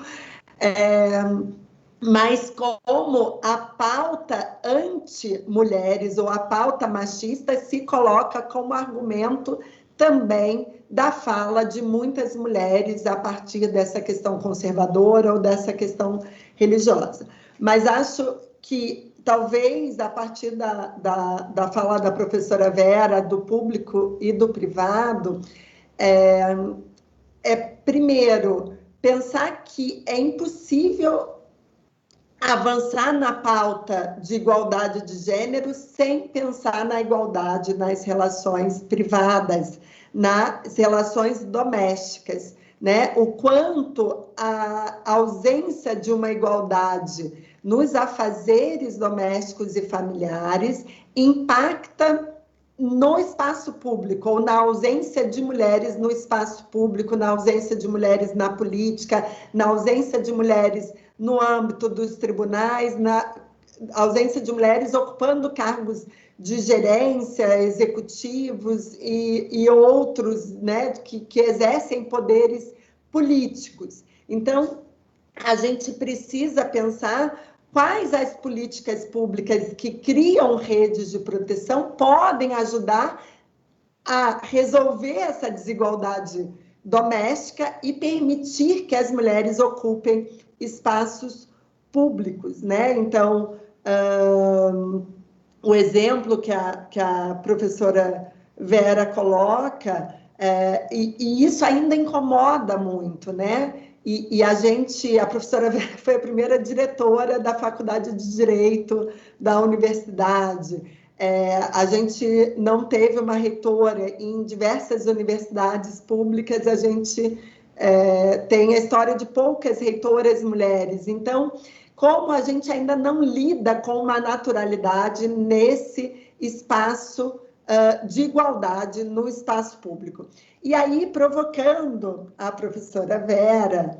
mas como a pauta anti-mulheres ou a pauta machista se coloca como argumento também da fala de muitas mulheres a partir dessa questão conservadora ou dessa questão religiosa. Mas acho que talvez a partir da fala da professora Vera, do público e do privado, primeiro, pensar que é impossível avançar na pauta de igualdade de gênero sem pensar na igualdade nas relações privadas, nas relações domésticas, né? O quanto a ausência de uma igualdade nos afazeres domésticos e familiares impacta no espaço público, ou na ausência de mulheres no espaço público, na ausência de mulheres na política, na ausência de mulheres no âmbito dos tribunais, na ausência de mulheres ocupando cargos de gerência, executivos e outros, né, que exercem poderes políticos. Então, a gente precisa pensar quais as políticas públicas que criam redes de proteção podem ajudar a resolver essa desigualdade doméstica e permitir que as mulheres ocupem espaços públicos, né? Então, o exemplo que a professora Vera coloca, e isso ainda incomoda muito, né? E a professora Vera foi a primeira diretora da Faculdade de Direito da universidade. A gente não teve uma reitora em diversas universidades públicas, a gente tem a história de poucas reitoras mulheres. Então, como a gente ainda não lida com uma naturalidade nesse espaço de igualdade no espaço público. E aí, provocando a professora Vera,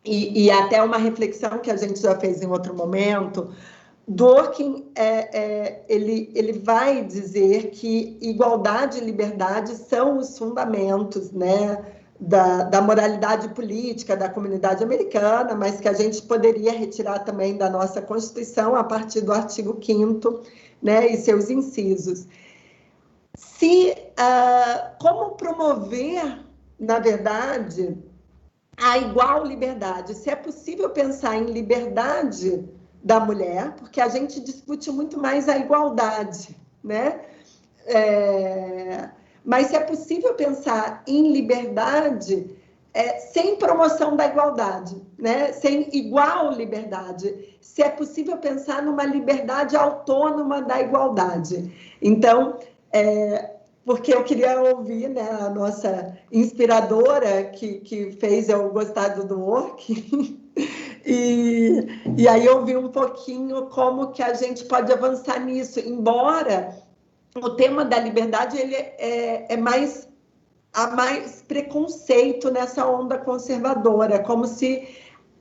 e até uma reflexão que a gente já fez em outro momento, Dworkin, ele vai dizer que igualdade e liberdade são os fundamentos, né, da moralidade política da comunidade americana, mas que a gente poderia retirar também da nossa Constituição a partir do artigo 5º, né, e seus incisos. Como promover, na verdade, a igual liberdade? Se é possível pensar em liberdade da mulher, porque a gente discute muito mais a igualdade, né? Mas se é possível pensar em liberdade sem promoção da igualdade, né? Sem igual liberdade, se é possível pensar numa liberdade autônoma da igualdade. Então, porque eu queria ouvir, né, a nossa inspiradora que fez eu gostar do Dworkin, e aí eu vi um pouquinho como que a gente pode avançar nisso, embora o tema da liberdade ele há mais preconceito nessa onda conservadora, como se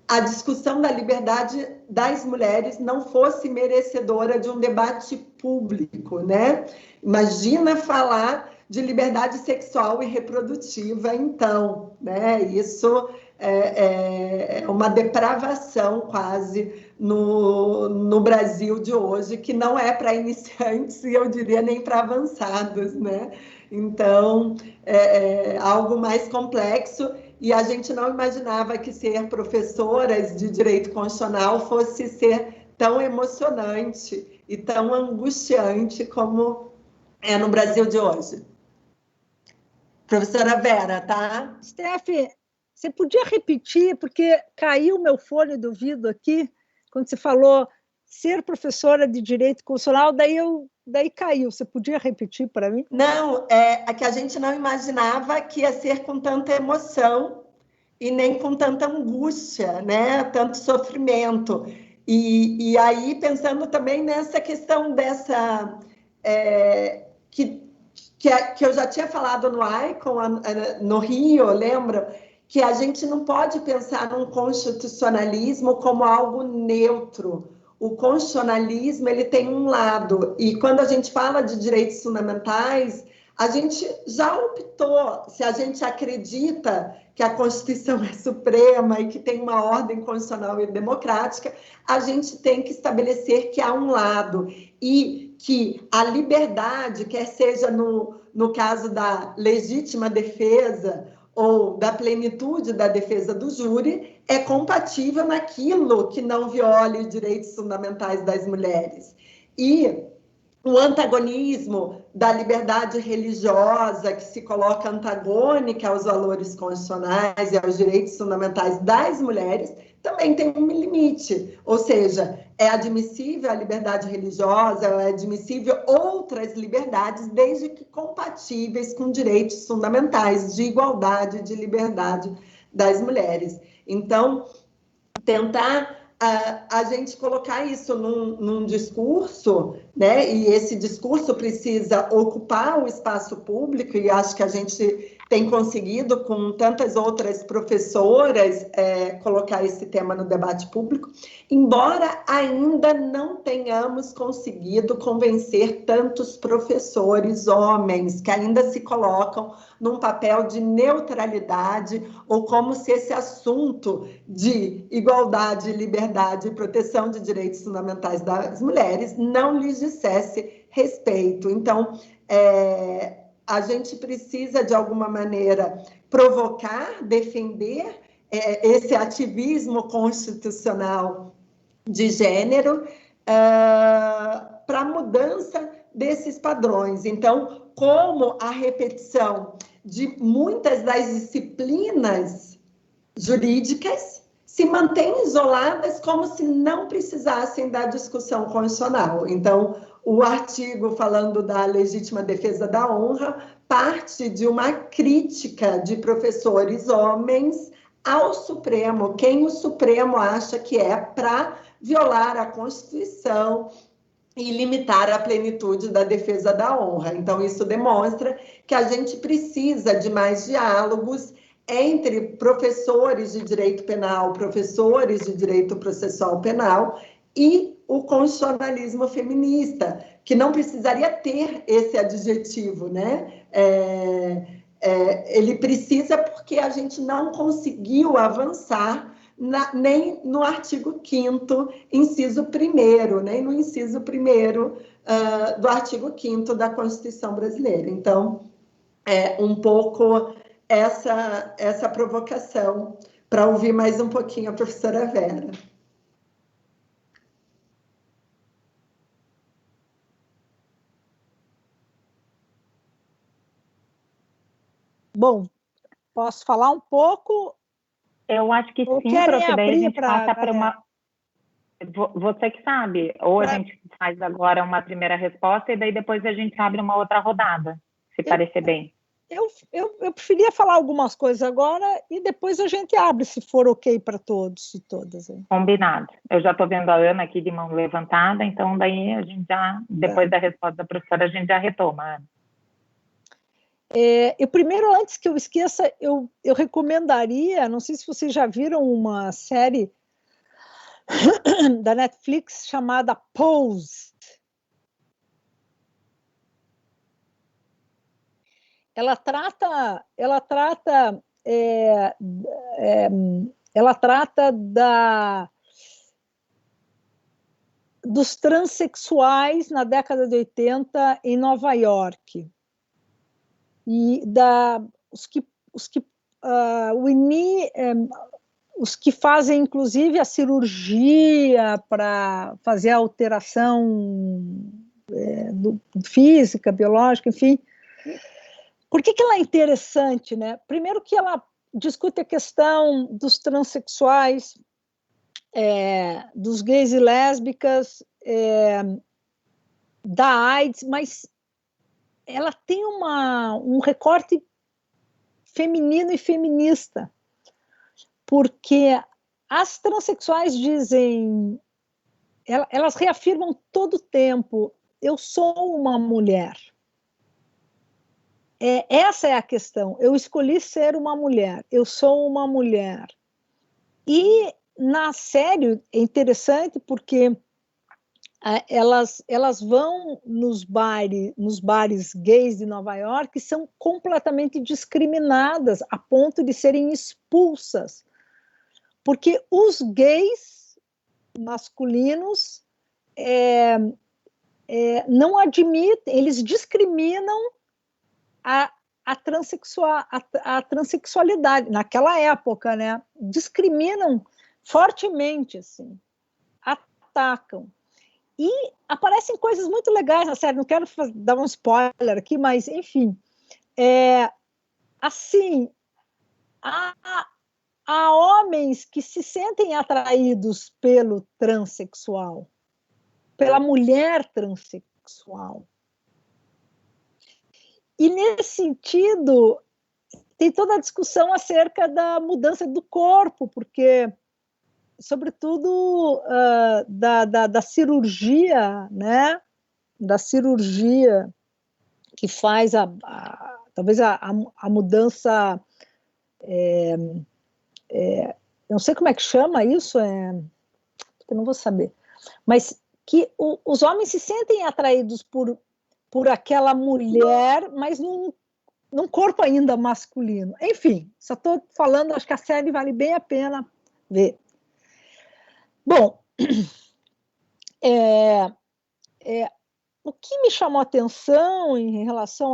a discussão da liberdade das mulheres não fosse merecedora de um debate público, né? Imagina falar de liberdade sexual e reprodutiva, então, né? Isso é uma depravação quase no Brasil de hoje, que não é para iniciantes e eu diria nem para avançados, né? Então, algo mais complexo. E a gente não imaginava que ser professoras de direito constitucional fosse ser tão emocionante e tão angustiante como é no Brasil de hoje. Professora Vera, tá? Steph, você podia repetir, porque caiu meu fone do ouvido aqui, quando você falou ser professora de direito constitucional, daí caiu. Você podia repetir para mim? Não, é que a gente não imaginava que ia ser com tanta emoção e nem com tanta angústia, né? Tanto sofrimento. E aí, pensando também nessa questão dessa... que eu já tinha falado no ICON, no Rio, lembra? Que a gente não pode pensar num constitucionalismo como algo neutro. O constitucionalismo ele tem um lado, e quando a gente fala de direitos fundamentais, A gente já optou, se a gente acredita que a Constituição é suprema e que tem uma ordem constitucional e democrática, a gente tem que estabelecer que há um lado e que a liberdade, quer seja no caso da legítima defesa ou da plenitude da defesa do júri, é compatível naquilo que não viole os direitos fundamentais das mulheres. E o antagonismo da liberdade religiosa, que se coloca antagônica aos valores constitucionais e aos direitos fundamentais das mulheres, também tem um limite. Ou seja, é admissível a liberdade religiosa, é admissível outras liberdades, desde que compatíveis com direitos fundamentais de igualdade e de liberdade das mulheres. Então, tentar a gente colocar isso num discurso, né? E esse discurso precisa ocupar o espaço público, e acho que a gente tem conseguido, com tantas outras professoras, colocar esse tema no debate público, embora ainda não tenhamos conseguido convencer tantos professores homens, que ainda se colocam num papel de neutralidade, ou como se esse assunto de igualdade, liberdade e proteção de direitos fundamentais das mulheres não lhes dissesse respeito. Então, a gente precisa, de alguma maneira, provocar, defender esse ativismo constitucional de gênero para a mudança desses padrões. Então, como a repetição de muitas das disciplinas jurídicas se mantêm isoladas como se não precisassem da discussão constitucional. Então, o artigo falando da legítima defesa da honra parte de uma crítica de professores homens ao Supremo, quem o Supremo acha que é para violar a Constituição e limitar a plenitude da defesa da honra. Então, isso demonstra que a gente precisa de mais diálogos entre professores de direito penal, professores de direito processual penal e o constitucionalismo feminista, que não precisaria ter esse adjetivo, né? Ele precisa porque a gente não conseguiu avançar nem no artigo 5º, inciso 1º, nem no inciso 1º do artigo 5º da Constituição brasileira. Então, um pouco essa provocação para ouvir mais um pouquinho a professora Vera. Bom, posso falar um pouco? Eu acho que sim, prof, daí a gente passa para uma... Você que sabe, ou a gente faz agora uma primeira resposta e daí depois a gente abre uma outra rodada, se parecer bem. Eu preferia falar algumas coisas agora e depois a gente abre, se for ok para todos e todas. Hein? Combinado. Eu já estou vendo a Ana aqui de mão levantada, então daí a gente já, depois da resposta da professora, a gente já retoma, Ana. Eu primeiro, antes que eu esqueça, eu recomendaria, não sei se vocês já viram uma série da Netflix chamada Pose. Ela trata dos transexuais na década de 80 em Nova York. E os que fazem, inclusive, a cirurgia para fazer a alteração física, biológica, enfim. Por que ela é interessante, né? Primeiro que ela discute a questão dos transexuais, dos gays e lésbicas, da AIDS, mas ela tem um recorte feminino e feminista, porque as transexuais dizem, elas reafirmam todo o tempo, eu sou uma mulher. Essa é a questão, eu escolhi ser uma mulher, eu sou uma mulher. E na série é interessante porque elas vão nos bares gays de Nova York, são completamente discriminadas a ponto de serem expulsas, porque os gays masculinos não admitem, eles discriminam a transexualidade naquela época, né? Discriminam fortemente, assim, atacam. E aparecem coisas muito legais na série, não quero dar um spoiler aqui, mas, enfim, assim, há homens que se sentem atraídos pelo transexual, pela mulher transexual. E, nesse sentido, tem toda a discussão acerca da mudança do corpo, porque, sobretudo, da cirurgia, né? Da cirurgia que faz talvez a mudança, não sei como é que chama isso, eu não vou saber, mas que os homens se sentem atraídos por aquela mulher, mas num corpo ainda masculino. Enfim, só estou falando, acho que a série vale bem a pena ver. Bom, o que me chamou a atenção em relação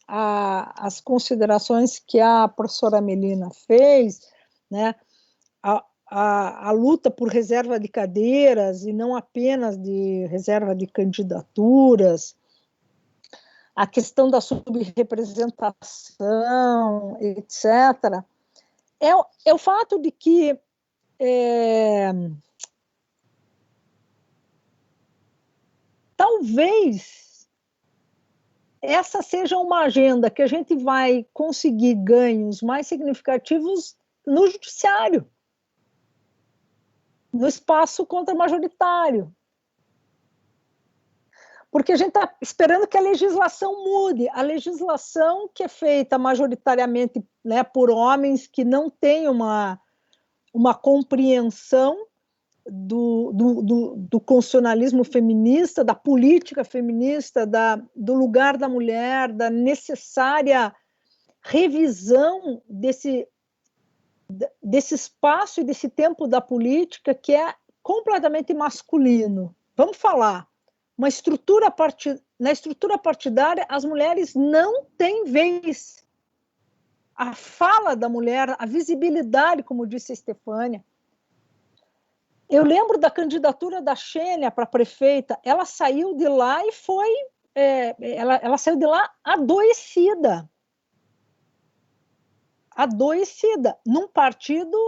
às considerações que a professora Melina fez, né, a luta por reserva de cadeiras e não apenas de reserva de candidaturas, a questão da subrepresentação, etc., é o fato de que talvez essa seja uma agenda que a gente vai conseguir ganhos mais significativos no judiciário, no espaço contra-majoritário. Porque a gente está esperando que a legislação mude. A legislação que é feita majoritariamente, né, por homens que não têm uma compreensão do constitucionalismo feminista, da política feminista, do lugar da mulher, da necessária revisão desse espaço e desse tempo da política que é completamente masculino. Vamos falar. Na estrutura partidária, as mulheres não têm vez. A fala da mulher, a visibilidade, como disse a Estefânia. Eu lembro da candidatura da Xênia para prefeita, ela saiu de lá e foi... ela saiu de lá adoecida. Adoecida, num partido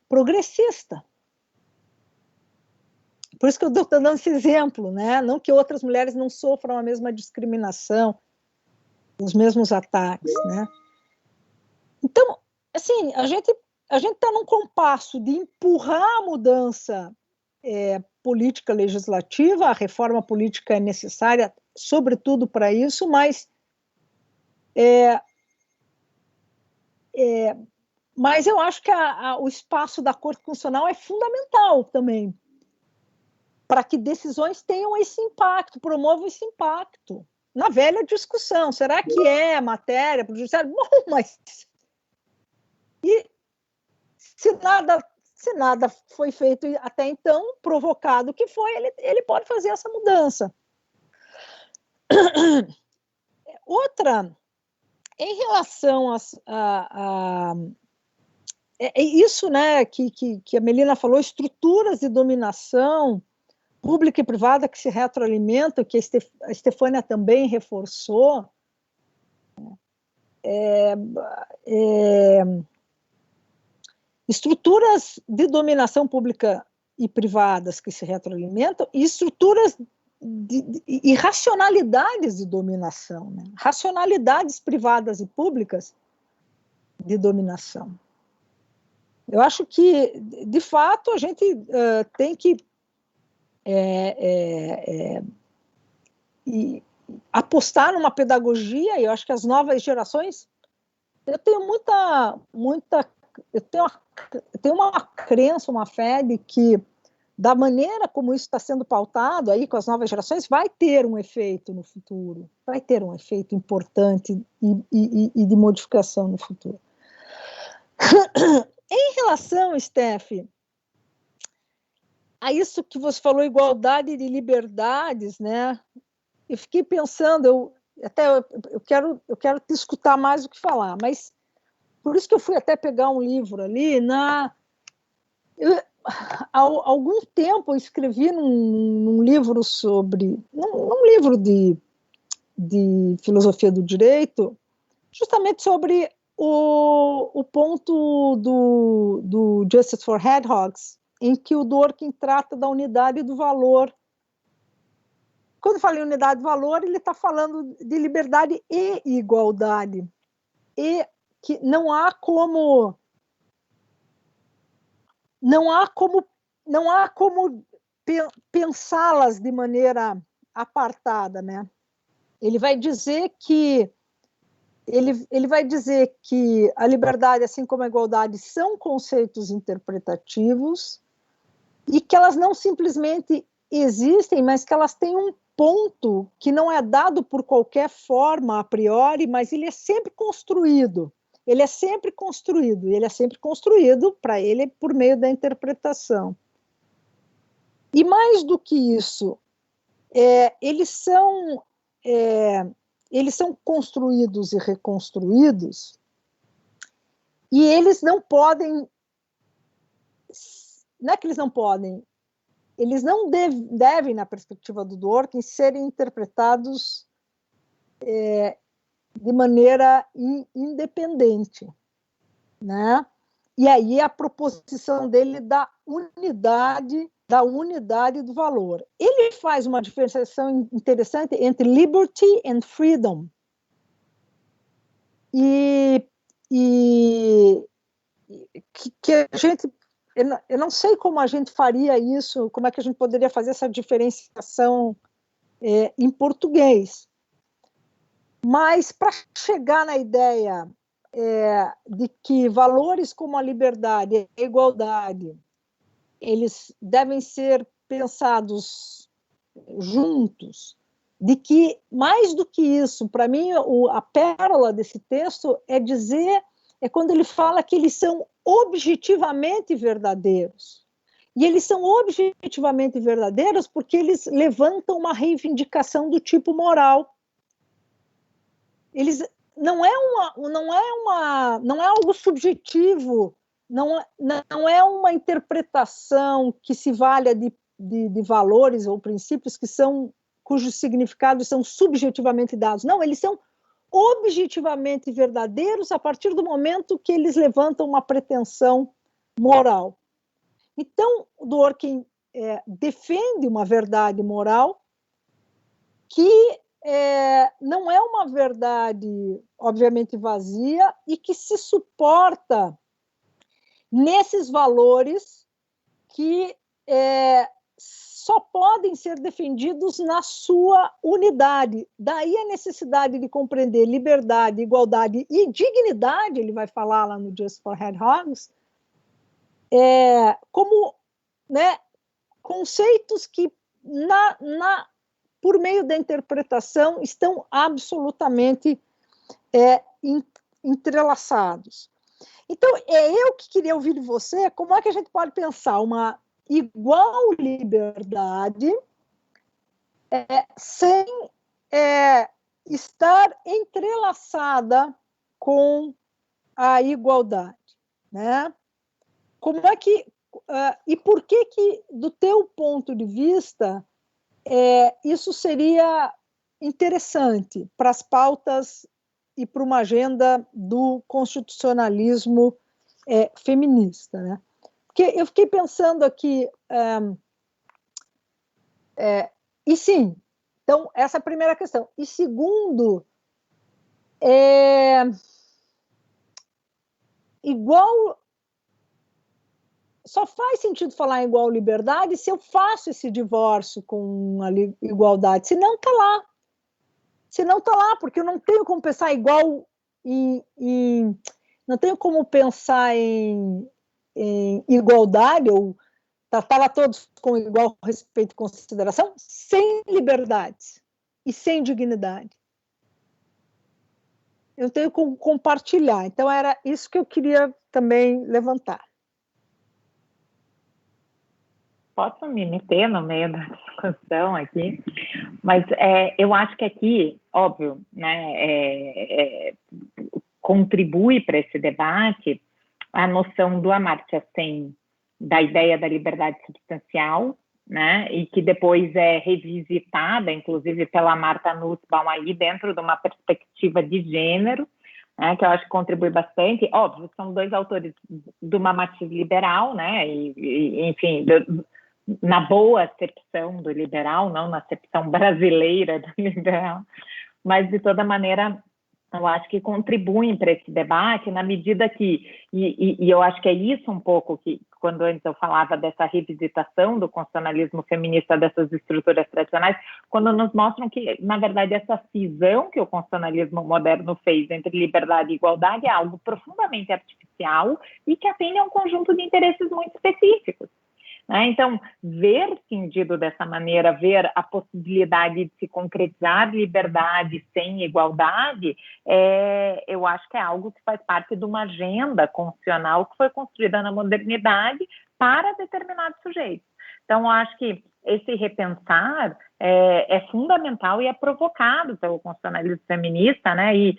progressista. Por isso que eu estou dando esse exemplo, né? Não que outras mulheres não sofram a mesma discriminação, os mesmos ataques, né? Então, assim, a gente está num compasso de empurrar a mudança política legislativa, a reforma política é necessária, sobretudo para isso, mas eu acho que o espaço da Corte Constitucional é fundamental também, para que decisões tenham esse impacto, promovam esse impacto. Na velha discussão, será que é matéria para o judiciário? Bom, mas... E se nada foi feito até então, provocado que foi, ele pode fazer essa mudança. Outra, em relação isso, né, que a Melina falou, estruturas de dominação pública e privada que se retroalimentam, que a Estefânia também reforçou, estruturas de dominação pública e privadas que se retroalimentam e estruturas e racionalidades de dominação, né? Racionalidades privadas e públicas de dominação. Eu acho que, de fato, a gente tem que apostar numa pedagogia, e eu acho que as novas gerações... Eu tenho eu tenho uma crença, uma fé de que da maneira como isso está sendo pautado aí com as novas gerações, vai ter um efeito no futuro, vai ter um efeito importante e de modificação no futuro. Em relação, Steph, a isso que você falou, igualdade de liberdades, né? Eu fiquei pensando, eu quero te escutar mais do que falar, mas por isso que eu fui até pegar um livro ali. Há algum tempo eu escrevi num livro num livro de filosofia do direito, justamente sobre o ponto do Justice for Hedgehogs, em que o Dworkin trata da unidade do valor. Quando fala em unidade do valor, ele está falando de liberdade e igualdade, e que não há como pensá-las de maneira apartada, né? Ele vai dizer que a liberdade, assim como a igualdade, são conceitos interpretativos e que elas não simplesmente existem, mas que elas têm um ponto que não é dado por qualquer forma a priori, mas ele é sempre construído. Ele é sempre construído para ele por meio da interpretação. E mais do que isso, eles são construídos e reconstruídos, e eles não podem, não é que eles não podem, eles não devem, na perspectiva do Dworkin, serem interpretados de maneira independente, né? E aí a proposição dele da unidade do valor. Ele faz uma diferenciação interessante entre liberty and freedom. E que a gente, eu não sei como a gente faria isso, como é que a gente poderia fazer essa diferenciação em português. Mas para chegar na ideia de que valores como a liberdade e a igualdade, eles devem ser pensados juntos, de que, mais do que isso, para mim, a pérola desse texto é quando ele fala que eles são objetivamente verdadeiros. E eles são objetivamente verdadeiros porque eles levantam uma reivindicação do tipo moral. Eles não é algo subjetivo, não é uma interpretação que se valha de valores ou princípios cujos significados são subjetivamente dados. Não, eles são objetivamente verdadeiros a partir do momento que eles levantam uma pretensão moral. Então, Dworkin defende uma verdade moral que não é uma verdade, obviamente, vazia e que se suporta nesses valores que só podem ser defendidos na sua unidade. Daí a necessidade de compreender liberdade, igualdade e dignidade, ele vai falar lá no Justice for Hedgehogs, como, né, conceitos que por meio da interpretação, estão absolutamente entrelaçados. Então, eu que queria ouvir de você, como é que a gente pode pensar uma igual liberdade sem estar entrelaçada com a igualdade, né? Como é que e por que, do teu ponto de vista, isso seria interessante para as pautas e para uma agenda do constitucionalismo feminista, né? Porque eu fiquei pensando aqui, e sim, então essa é a primeira questão. E segundo, igual, só faz sentido falar em igual liberdade se eu faço esse divórcio com a igualdade, senão está lá. Senão está lá, porque eu não tenho como pensar igual não tenho como pensar em igualdade ou tratava todos com igual respeito e consideração, sem liberdade e sem dignidade. Eu tenho que compartilhar. Então, era isso que eu queria também levantar. Posso me meter no meio da discussão aqui? Mas eu acho que aqui, óbvio, né, contribui para esse debate a noção do Amartya Sen, da ideia da liberdade substancial, né, e que depois é revisitada, inclusive pela Martha Nussbaum aí, dentro de uma perspectiva de gênero, né, que eu acho que contribui bastante. Óbvio, são dois autores de uma matriz liberal, né, enfim, na boa acepção do liberal, não na acepção brasileira do liberal, mas de toda maneira eu acho que contribuem para esse debate na medida que, e eu acho que é isso um pouco que, quando antes eu falava dessa revisitação do constitucionalismo feminista dessas estruturas tradicionais, quando nos mostram que, na verdade, essa cisão que o constitucionalismo moderno fez entre liberdade e igualdade é algo profundamente artificial e que atende a um conjunto de interesses muito específicos. Então, ver cindido dessa maneira, ver a possibilidade de se concretizar liberdade sem igualdade, eu acho que é algo que faz parte de uma agenda constitucional que foi construída na modernidade para determinados sujeitos. Então, eu acho que esse repensar é fundamental e é provocado pelo constitucionalismo feminista, né? E,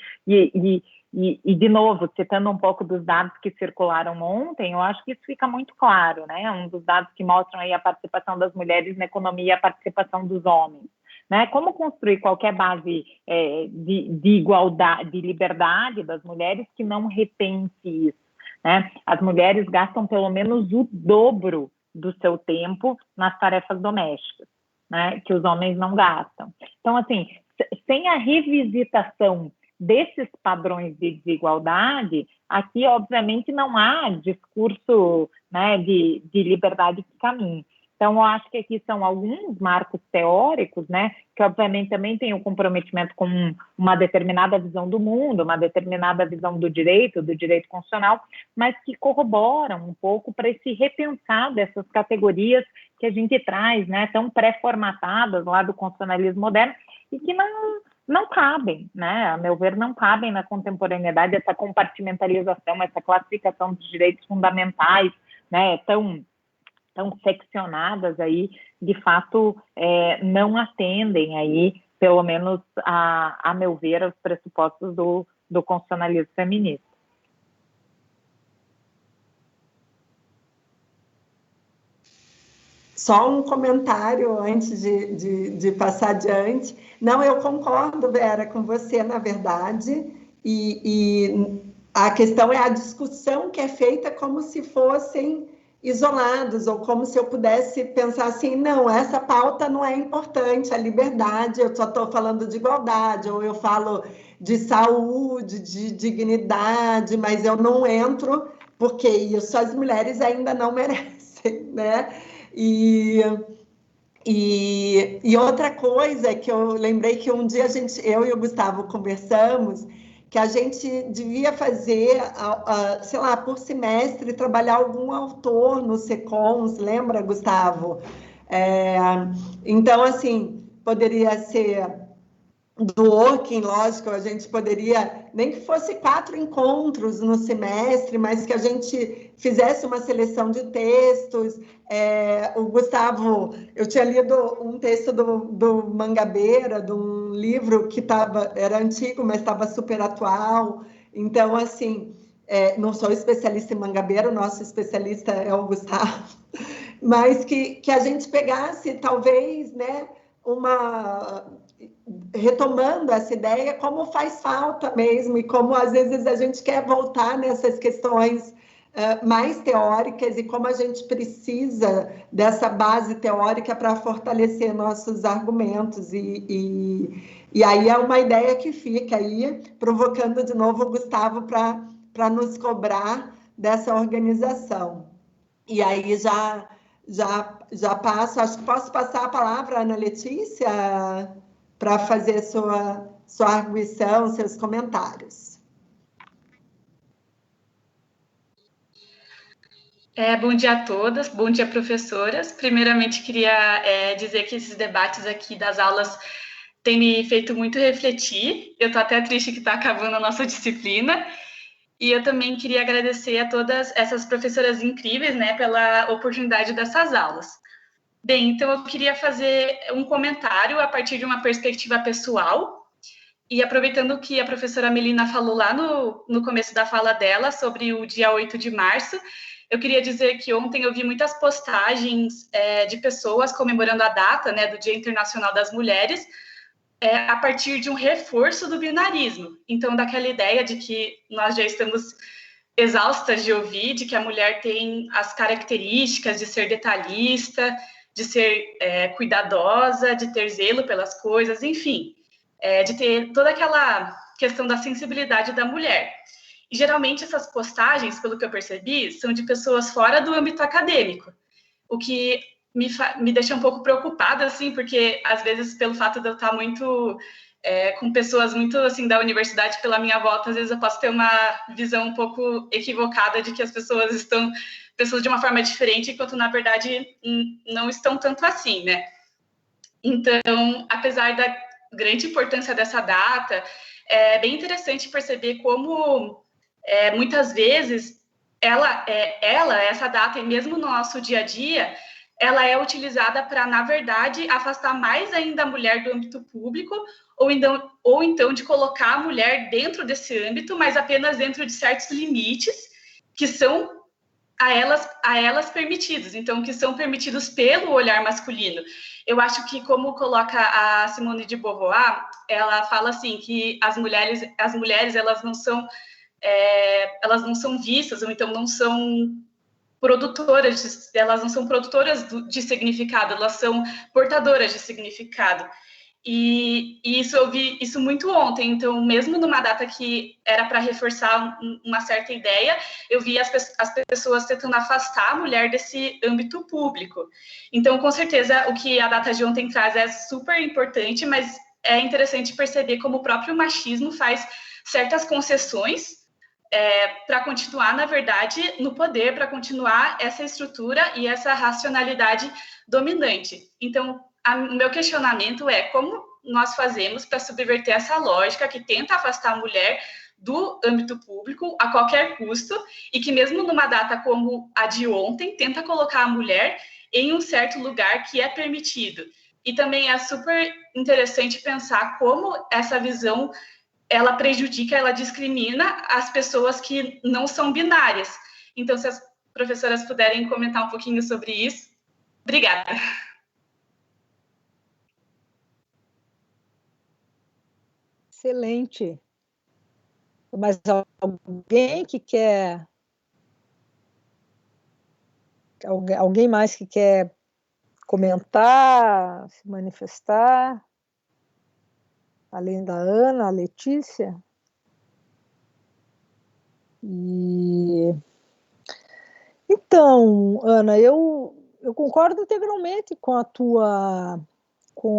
de novo, citando um pouco dos dados que circularam ontem, eu acho que isso fica muito claro, né? Um dos dados que mostram aí a participação das mulheres na economia e a participação dos homens, né? Como construir qualquer base de igualdade, de liberdade das mulheres que não repense isso, né? As mulheres gastam pelo menos o dobro do seu tempo nas tarefas domésticas, né? Que os homens não gastam. Então, assim, sem a revisitação desses padrões de desigualdade, aqui, obviamente, não há discurso, né, de liberdade que caminhe. Então, eu acho que aqui são alguns marcos teóricos, né, que, obviamente, também têm o comprometimento com uma determinada visão do mundo, uma determinada visão do direito constitucional, mas que corroboram um pouco para esse repensar dessas categorias que a gente traz, né, tão pré-formatadas lá do constitucionalismo moderno, e que não cabem, né? A meu ver, não cabem na contemporaneidade essa compartimentalização, essa classificação dos direitos fundamentais, né? Tão seccionadas aí, de fato, não atendem aí, pelo menos a meu ver, aos pressupostos do constitucionalismo feminista. Só um comentário antes de passar adiante. Não, eu concordo, Vera, com você, na verdade, e a questão é a discussão que é feita como se fossem isolados, ou como se eu pudesse pensar assim, não, essa pauta não é importante, a liberdade, eu só estou falando de igualdade, ou eu falo de saúde, de dignidade, mas eu não entro, porque isso as mulheres ainda não merecem, né? E outra coisa que eu lembrei que um dia eu e o Gustavo conversamos, que a gente devia fazer, sei lá, por semestre, trabalhar algum autor no SECONS, lembra, Gustavo? Então, assim, poderia ser do working, lógico, a gente poderia, nem que fosse 4 encontros no semestre, mas que a gente fizesse uma seleção de textos. O Gustavo, eu tinha lido um texto do Mangabeira, de um livro que era antigo, mas estava super atual. Então, assim, não sou especialista em Mangabeira, o nosso especialista é o Gustavo, mas que a gente pegasse, talvez, né, retomando essa ideia, como faz falta mesmo, e como às vezes a gente quer voltar nessas questões mais teóricas, e como a gente precisa dessa base teórica para fortalecer nossos argumentos, e aí é uma ideia que fica aí, provocando de novo o Gustavo para nos cobrar dessa organização. E aí já passo, acho que posso passar a palavra à Ana Letícia para fazer sua arguição, seus comentários. Bom dia a todas, bom dia, professoras. Primeiramente, queria dizer que esses debates aqui das aulas têm me feito muito refletir. Eu estou até triste que está acabando a nossa disciplina. E eu também queria agradecer a todas essas professoras incríveis, né, pela oportunidade dessas aulas. Bem, então eu queria fazer um comentário a partir de uma perspectiva pessoal. E aproveitando que a professora Melina falou lá no começo da fala dela sobre o dia 8 de março, eu queria dizer que ontem eu vi muitas postagens de pessoas comemorando a data, né, do Dia Internacional das Mulheres, a partir de um reforço do binarismo. Então, daquela ideia de que nós já estamos exaustas de ouvir, de que a mulher tem as características de ser detalhista, de ser cuidadosa, de ter zelo pelas coisas, enfim, de ter toda aquela questão da sensibilidade da mulher. E, geralmente, essas postagens, pelo que eu percebi, são de pessoas fora do âmbito acadêmico, o que me deixa um pouco preocupada, assim, porque, às vezes, pelo fato de eu estar muito com pessoas muito, assim, da universidade pela minha volta, às vezes eu posso ter uma visão um pouco equivocada de que as pessoas estão pensando de uma forma diferente, enquanto, na verdade, não estão tanto assim, né? Então, apesar da grande importância dessa data, é bem interessante perceber como, muitas vezes, essa data, e mesmo no nosso dia a dia, ela é utilizada para, na verdade, afastar mais ainda a mulher do âmbito público, ou então de colocar a mulher dentro desse âmbito, mas apenas dentro de certos limites que são a elas permitidos, então, que são permitidos pelo olhar masculino. Eu acho que, como coloca a Simone de Beauvoir, ela fala assim, que as mulheres elas não são vistas, ou então não são produtoras, elas não são produtoras de significado, elas são portadoras de significado. E isso eu vi isso muito ontem, então, mesmo numa data que era para reforçar uma certa ideia, eu vi as pessoas tentando afastar a mulher desse âmbito público. Então, com certeza, o que a data de ontem traz é super importante, mas é interessante perceber como o próprio machismo faz certas concessões para continuar, na verdade, no poder, para continuar essa estrutura e essa racionalidade dominante. Então, o meu questionamento é como nós fazemos para subverter essa lógica que tenta afastar a mulher do âmbito público a qualquer custo e que mesmo numa data como a de ontem, tenta colocar a mulher em um certo lugar que é permitido. E também é super interessante pensar como essa visão ela prejudica, ela discrimina as pessoas que não são binárias. Então, se as professoras puderem comentar um pouquinho sobre isso. Obrigada. Excelente. Mas alguém que quer... Alguém mais que quer comentar, se manifestar? Além da Ana, a Letícia? Então, Ana, eu concordo integralmente com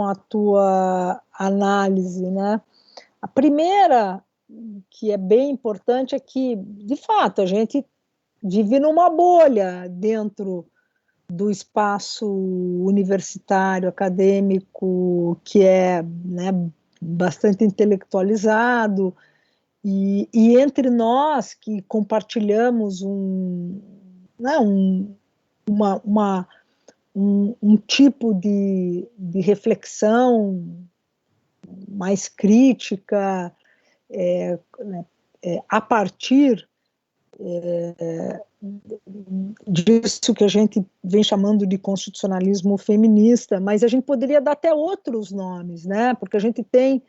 a tua análise, né? A primeira, que é bem importante, é que, de fato, a gente vive numa bolha dentro do espaço universitário, acadêmico, que é, né, bastante intelectualizado, e entre nós que compartilhamos um tipo de reflexão mais crítica, a partir disso que a gente vem chamando de constitucionalismo feminista, mas a gente poderia dar até outros nomes, né? Porque a gente tem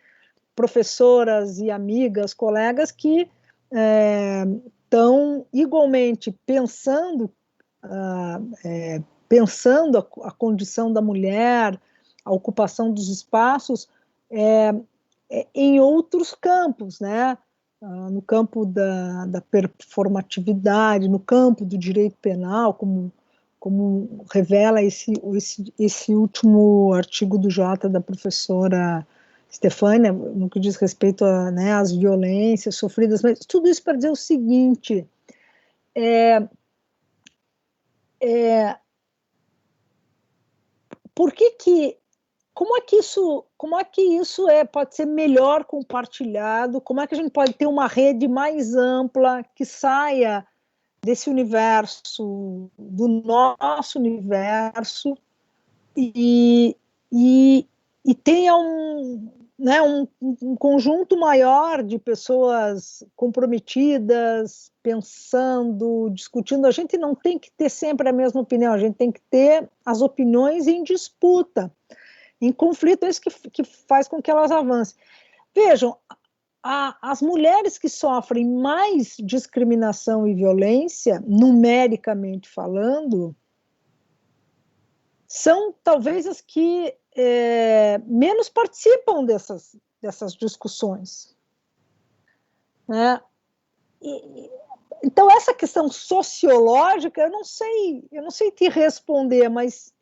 professoras e amigas, colegas que estão igualmente pensando a condição da mulher, a ocupação dos espaços em outros campos, né? No campo da performatividade, no campo do direito penal, como revela esse último artigo do Jota da professora Stefânia, no que diz respeito às violências sofridas, mas tudo isso para dizer o seguinte: como é que isso pode ser melhor compartilhado? Como é que a gente pode ter uma rede mais ampla que saia desse universo, do nosso universo, e tenha um conjunto maior de pessoas comprometidas, pensando, discutindo. A gente não tem que ter sempre a mesma opinião, a gente tem que ter as opiniões em disputa, em conflito. É isso que faz com que elas avancem. Vejam, as mulheres que sofrem mais discriminação e violência, numericamente falando, são talvez as que menos participam dessas discussões, né? Então, essa questão sociológica, eu não sei te responder, mas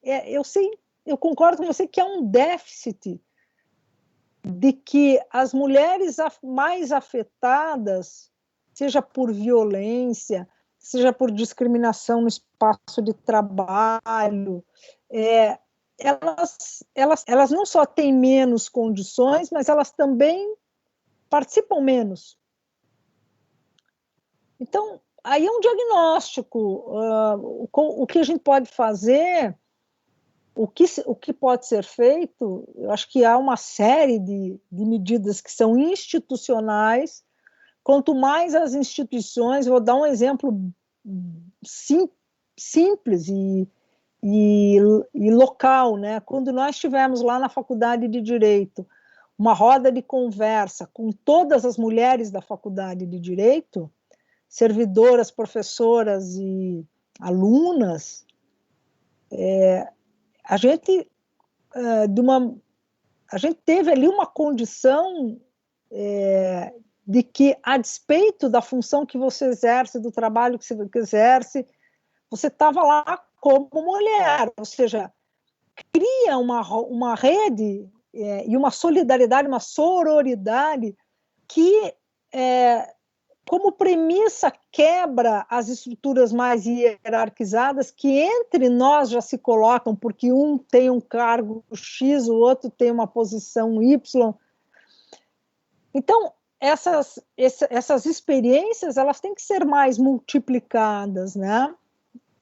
eu concordo com você que há um déficit de que as mulheres mais afetadas, seja por violência, seja por discriminação no espaço de trabalho, elas não só têm menos condições, mas elas também participam menos. Então, aí é um diagnóstico. O que a gente pode fazer, o que pode ser feito, eu acho que há uma série de medidas que são institucionais. Quanto mais as instituições, vou dar um exemplo simples e local, né? Quando nós tivemos lá na Faculdade de Direito uma roda de conversa com todas as mulheres da Faculdade de Direito, servidoras, professoras e alunas, a gente teve ali uma condição de que, a despeito da função que você exerce, do trabalho que você exerce, você estava lá como mulher, ou seja, cria uma rede e uma solidariedade, uma sororidade que, como premissa, quebra as estruturas mais hierarquizadas que entre nós já se colocam, porque um tem um cargo X, o outro tem uma posição Y. Então, essas experiências, elas têm que ser mais multiplicadas, né?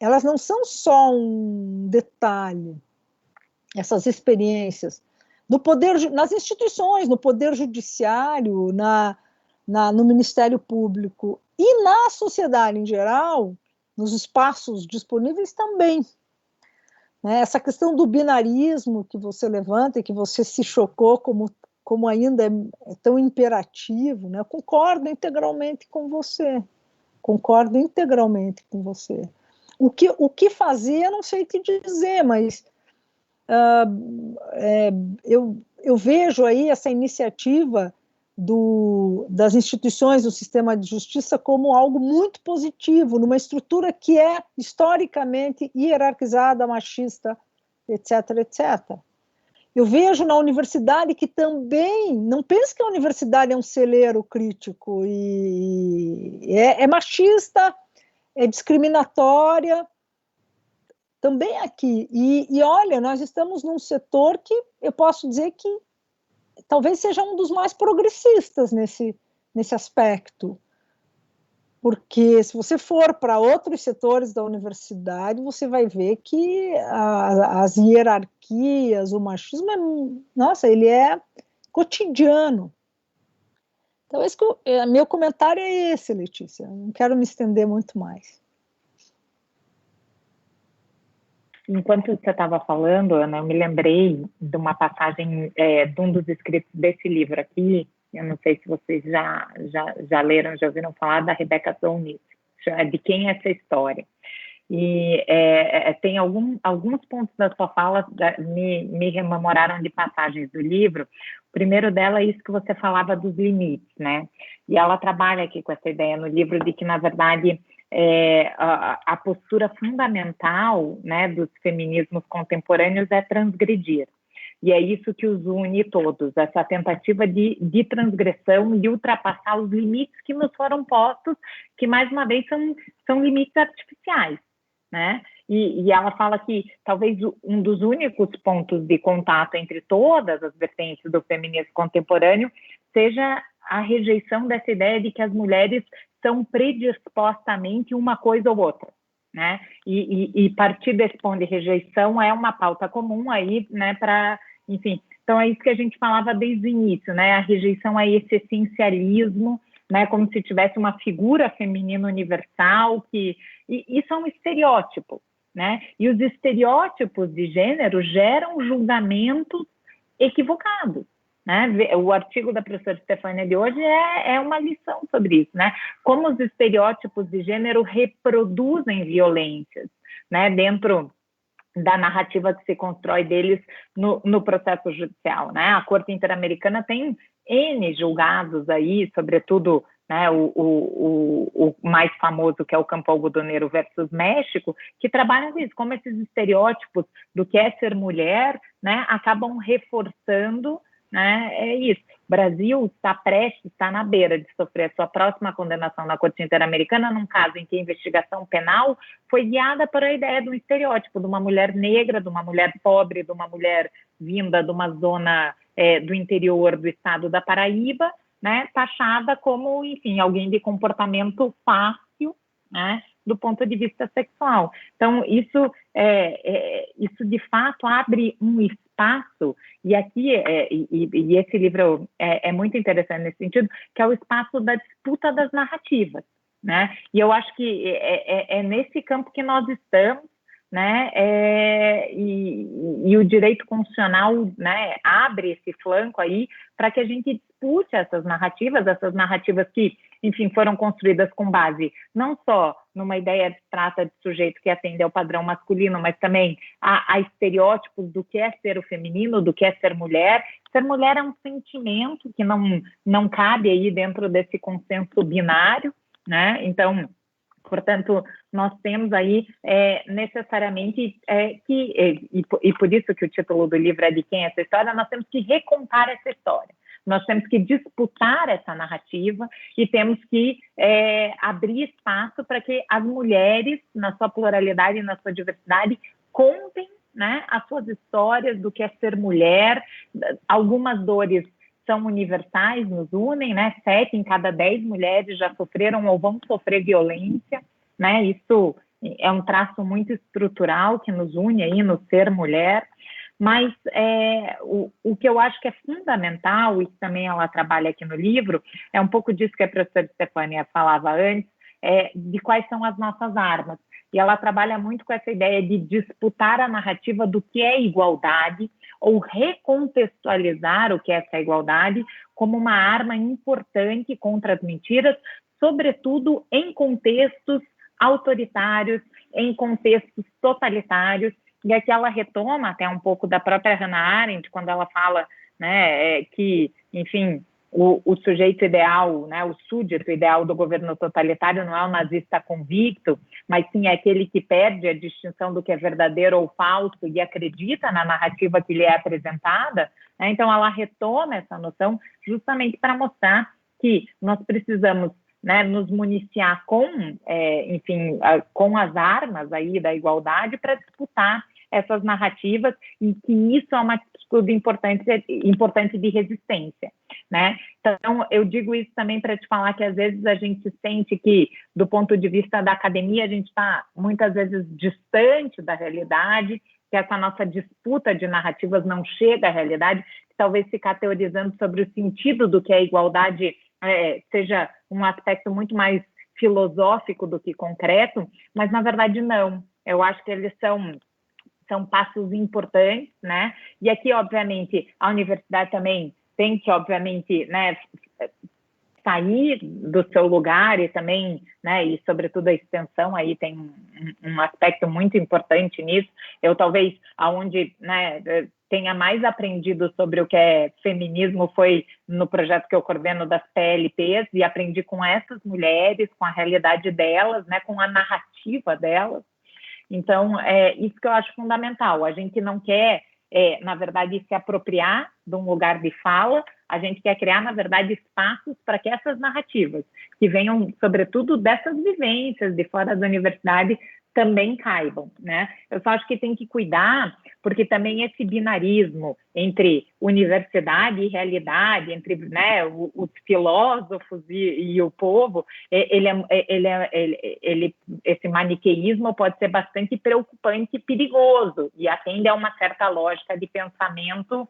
Elas não são só um detalhe, essas experiências. Nas instituições, no Poder Judiciário, no Ministério Público e na sociedade em geral, nos espaços disponíveis também. Essa questão do binarismo que você levanta e que você se chocou como ainda é tão imperativo, né? Eu concordo integralmente com você. O que fazer, eu não sei te dizer, mas eu vejo aí essa iniciativa das instituições do sistema de justiça como algo muito positivo, numa estrutura que é historicamente hierarquizada, machista, etc., etc. Eu vejo na universidade que também, não pense que a universidade é um celeiro crítico, e é machista, é discriminatória, também aqui. E olha, nós estamos num setor que eu posso dizer que talvez seja um dos mais progressistas nesse aspecto. Porque se você for para outros setores da universidade, você vai ver que as hierarquias, o machismo, ele é cotidiano. Então, meu comentário é esse, Letícia. Eu não quero me estender muito mais. Enquanto você estava falando, Ana, eu me lembrei de uma passagem de um dos escritos desse livro aqui. Eu não sei se vocês já leram, já ouviram falar da Rebecca Solnit. De quem é essa história? E tem alguns pontos da sua fala me rememoraram de passagens do livro. O primeiro dela é isso que você falava dos limites, né? E ela trabalha aqui com essa ideia no livro de que, na verdade, a postura fundamental, né, dos feminismos contemporâneos é transgredir. E é isso que os une todos, essa tentativa de transgressão e ultrapassar os limites que nos foram postos, que, mais uma vez, são limites artificiais, né? E ela fala que talvez um dos únicos pontos de contato entre todas as vertentes do feminismo contemporâneo seja a rejeição dessa ideia de que as mulheres são predispostamente uma coisa ou outra, né? E partir desse ponto de rejeição é uma pauta comum aí, né, para, enfim, então é isso que a gente falava desde o início, né, a rejeição a esse essencialismo, né, como se tivesse uma figura feminina universal, e isso é um estereótipo, né, e os estereótipos de gênero geram julgamentos equivocados, né? O artigo da professora Stefânia de hoje é uma lição sobre isso, né? Como os estereótipos de gênero reproduzem violências, né? Dentro da narrativa que se constrói deles no processo judicial, né? A Corte Interamericana tem N julgados aí, sobretudo, né, o mais famoso, que é o Campo Algodoneiro versus México, que trabalham com isso, como esses estereótipos do que é ser mulher, né, acabam reforçando, né, é isso. O Brasil está na beira de sofrer a sua próxima condenação na Corte Interamericana num caso em que a investigação penal foi guiada por a ideia de um estereótipo de uma mulher negra, de uma mulher pobre, de uma mulher vinda de uma zona do interior do estado da Paraíba, né, taxada como, enfim, alguém de comportamento fácil, né, do ponto de vista sexual. Então, isso de fato abre um espaço, e aqui, e esse livro é muito interessante nesse sentido, que é o espaço da disputa das narrativas, né? E eu acho que é nesse campo que nós estamos, né? E o direito constitucional, né, abre esse flanco aí para que a gente dispute essas narrativas que, enfim, foram construídas com base não só numa ideia abstrata de sujeito que atende ao padrão masculino, mas também a estereótipos do que é ser o feminino, do que é ser mulher. Ser mulher é um sentimento que não cabe aí dentro desse consenso binário, né? Então, portanto, nós temos aí necessariamente e por isso que o título do livro é De Quem é essa história, nós temos que recontar essa história. Nós temos que disputar essa narrativa e temos que abrir espaço para que as mulheres, na sua pluralidade e na sua diversidade, contem, né, as suas histórias do que é ser mulher. Algumas dores são universais, nos unem, né? 7 em cada 10 mulheres já sofreram ou vão sofrer violência, né? Isso é um traço muito estrutural que nos une aí no ser mulher. Mas o que eu acho que é fundamental, e que também ela trabalha aqui no livro, é um pouco disso que a professora Stefânia falava antes, de quais são as nossas armas. E ela trabalha muito com essa ideia de disputar a narrativa do que é igualdade, ou recontextualizar o que é essa igualdade como uma arma importante contra as mentiras, sobretudo em contextos autoritários, em contextos totalitários. E aqui ela retoma até um pouco da própria Hannah Arendt, quando ela fala, né, que, enfim, o sujeito ideal, né, o súdito ideal do governo totalitário não é o nazista convicto, mas sim é aquele que perde a distinção do que é verdadeiro ou falso e acredita na narrativa que lhe é apresentada, né? Então ela retoma essa noção justamente para mostrar que nós precisamos, né, nos municiar com, enfim, com as armas aí da igualdade para disputar essas narrativas, e que isso é uma atitude importante de resistência, né? Então, eu digo isso também para te falar que às vezes a gente sente que, do ponto de vista da academia, a gente está muitas vezes distante da realidade, que essa nossa disputa de narrativas não chega à realidade, que talvez ficar teorizando sobre o sentido do que é igualdade seja um aspecto muito mais filosófico do que concreto, mas na verdade não. Eu acho que eles são passos importantes, né? E aqui, obviamente, a universidade também tem que, obviamente, né, sair do seu lugar e também, né, e sobretudo a extensão aí tem um aspecto muito importante nisso. Eu talvez, aonde, né, tenha mais aprendido sobre o que é feminismo foi no projeto que eu coordeno das PLPs, e aprendi com essas mulheres, com a realidade delas, né, com a narrativa delas. Então, isso que eu acho fundamental. A gente não quer, na verdade, se apropriar de um lugar de fala, a gente quer criar, na verdade, espaços para que essas narrativas, que venham, sobretudo, dessas vivências de fora da universidade, também caibam, né? Eu só acho que tem que cuidar, porque também esse binarismo entre universidade e realidade, entre, né, os filósofos e o povo, esse maniqueísmo pode ser bastante preocupante e perigoso, e atende a uma certa lógica de pensamento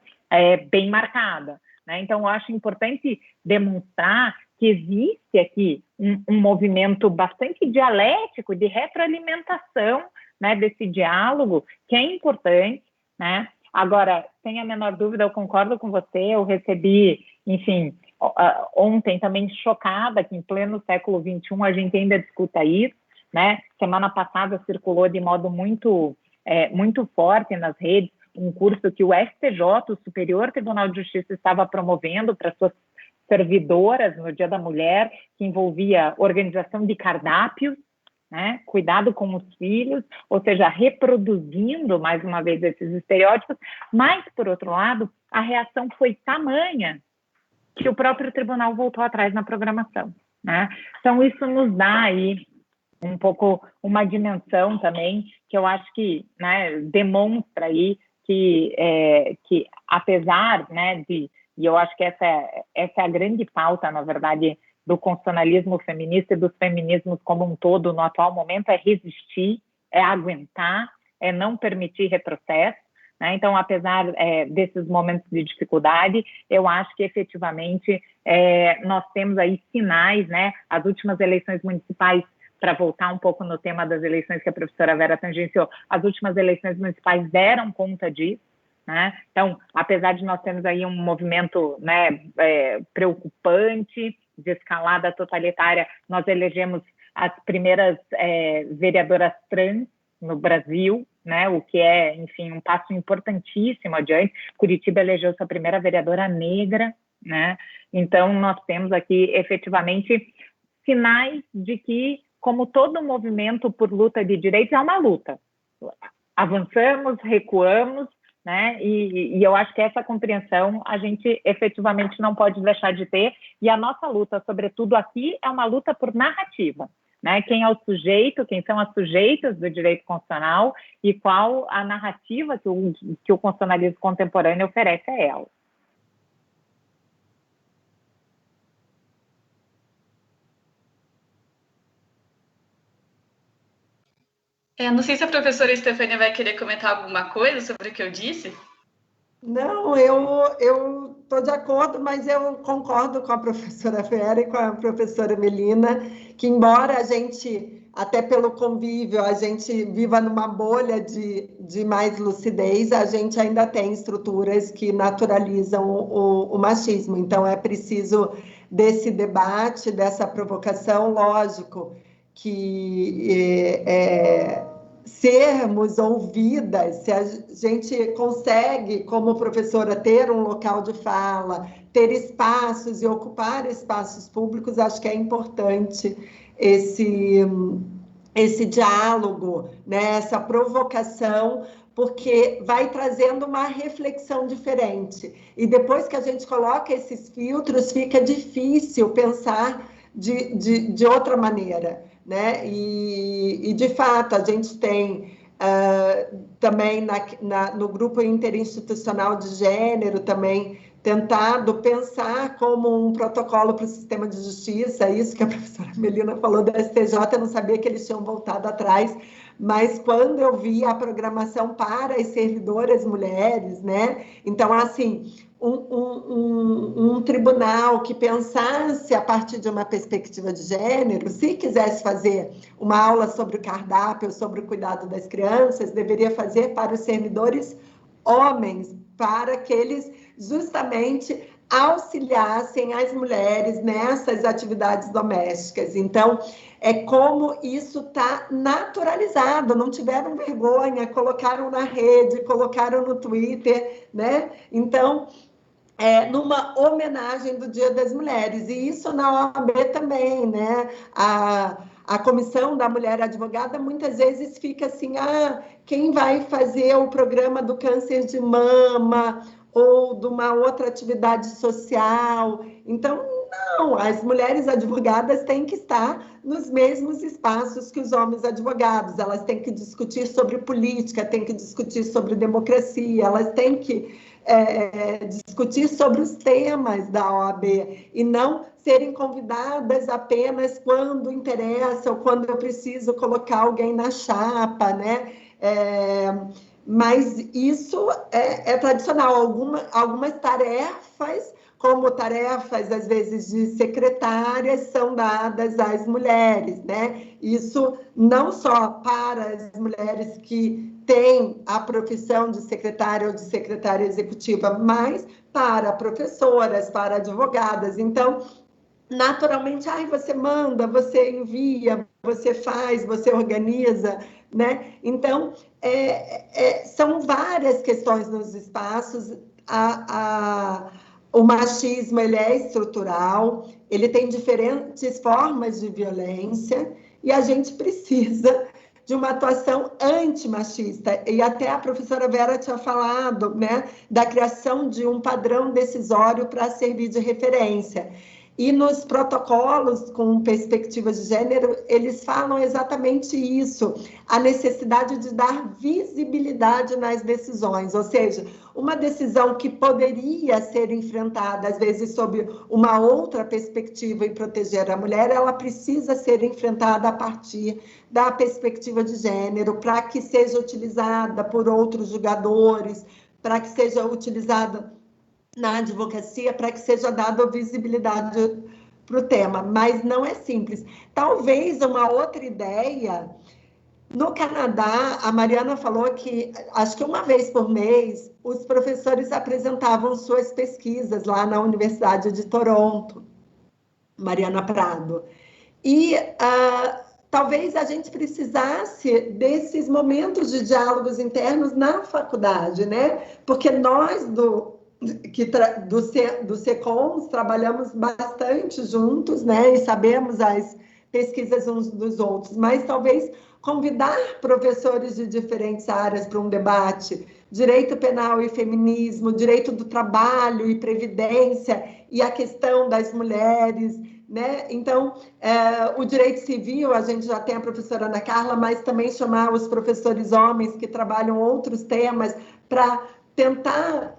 bem marcada, né? Então, eu acho importante demonstrar que existe aqui um movimento bastante dialético de retroalimentação, né, desse diálogo, que é importante, né? Agora, sem a menor dúvida, eu concordo com você, eu recebi, enfim, ontem também chocada que em pleno século XXI a gente ainda discuta isso, né? Semana passada circulou de modo muito forte nas redes um curso que o STJ, o Superior Tribunal de Justiça, estava promovendo para suas servidoras no Dia da Mulher, que envolvia organização de cardápios, né, cuidado com os filhos, ou seja, reproduzindo, mais uma vez, esses estereótipos, mas, por outro lado, a reação foi tamanha que o próprio tribunal voltou atrás na programação, né? Então, isso nos dá aí um pouco uma dimensão também, que eu acho que, né, demonstra aí que apesar, né, e eu acho que essa é a grande pauta, na verdade, do constitucionalismo feminista e dos feminismos como um todo no atual momento, é resistir, é aguentar, é não permitir retrocesso, né? Então, apesar desses momentos de dificuldade, eu acho que efetivamente nós temos aí sinais, né? As últimas eleições municipais, para voltar um pouco no tema das eleições que a professora Vera tangenciou, as últimas eleições municipais deram conta disso, né? Então, apesar de nós termos aí um movimento, né, preocupante, de escalada totalitária, nós elegemos as primeiras vereadoras trans no Brasil, né, o que é, enfim, um passo importantíssimo adiante. Curitiba elegeu sua primeira vereadora negra, né? Então, nós temos aqui, efetivamente, sinais de que, como todo movimento por luta de direitos, é uma luta. Avançamos, recuamos, né? E eu acho que essa compreensão a gente efetivamente não pode deixar de ter, e a nossa luta, sobretudo aqui, é uma luta por narrativa, né? Quem é o sujeito, quem são as sujeitas do direito constitucional e qual a narrativa que o constitucionalismo contemporâneo oferece a ela. Não sei se a professora Estefânia vai querer comentar alguma coisa sobre o que eu disse. Não, eu estou de acordo, mas eu concordo com a professora Vera e com a professora Melina, que embora a gente, até pelo convívio, a gente viva numa bolha de mais lucidez, a gente ainda tem estruturas que naturalizam o machismo. Então, é preciso desse debate, dessa provocação, lógico, que sermos ouvidas, se a gente consegue, como professora, ter um local de fala, ter espaços e ocupar espaços públicos, acho que é importante esse diálogo, né? Essa provocação, porque vai trazendo uma reflexão diferente. E depois que a gente coloca esses filtros, fica difícil pensar de outra maneira, né? E de fato, a gente tem também no grupo interinstitucional de gênero também tentado pensar como um protocolo para o sistema de justiça, isso que a professora Melina falou do STJ, eu não sabia que eles tinham voltado atrás, mas quando eu vi a programação para as servidoras mulheres, né? Então, assim, um tribunal que pensasse a partir de uma perspectiva de gênero, se quisesse fazer uma aula sobre o cardápio, sobre o cuidado das crianças, deveria fazer para os servidores homens, para que eles justamente auxiliassem as mulheres nessas atividades domésticas. Então, é como isso está naturalizado, não tiveram vergonha, colocaram na rede, colocaram no Twitter, né? Então, numa homenagem do Dia das Mulheres, e isso na OAB também, né? A Comissão da Mulher Advogada muitas vezes fica assim, quem vai fazer o programa do câncer de mama ou de uma outra atividade social? Então, não, as mulheres advogadas têm que estar nos mesmos espaços que os homens advogados, elas têm que discutir sobre política, têm que discutir sobre democracia, elas têm que discutir sobre os temas da OAB e não serem convidadas apenas quando interessa ou quando eu preciso colocar alguém na chapa, né? Mas isso é tradicional. Algumas tarefas, como tarefas, às vezes, de secretárias, são dadas às mulheres, né? Isso não só para as mulheres que têm a profissão de secretária ou de secretária executiva, mas para professoras, para advogadas. Então, naturalmente, você manda, você envia, você faz, você organiza, né? Então, são várias questões nos espaços. O machismo, ele é estrutural, ele tem diferentes formas de violência e a gente precisa de uma atuação antimachista. E até a professora Vera tinha falado, né, da criação de um padrão decisório para servir de referência. E nos protocolos com perspectiva de gênero, eles falam exatamente isso, a necessidade de dar visibilidade nas decisões, ou seja, uma decisão que poderia ser enfrentada, às vezes, sob uma outra perspectiva e proteger a mulher, ela precisa ser enfrentada a partir da perspectiva de gênero, para que seja utilizada por outros julgadores, para que seja utilizada na advocacia, para que seja dada visibilidade para o tema, mas não é simples. Talvez uma outra ideia, no Canadá, a Mariana falou que, acho que uma vez por mês, os professores apresentavam suas pesquisas lá na Universidade de Toronto, Mariana Prado, e talvez a gente precisasse desses momentos de diálogos internos na faculdade, né? Porque nós do SECONS trabalhamos bastante juntos, né, e sabemos as pesquisas uns dos outros, mas talvez convidar professores de diferentes áreas para um debate, direito penal e feminismo, direito do trabalho e previdência, e a questão das mulheres, né? Então, o direito civil, a gente já tem a professora Ana Carla, mas também chamar os professores homens que trabalham outros temas para tentar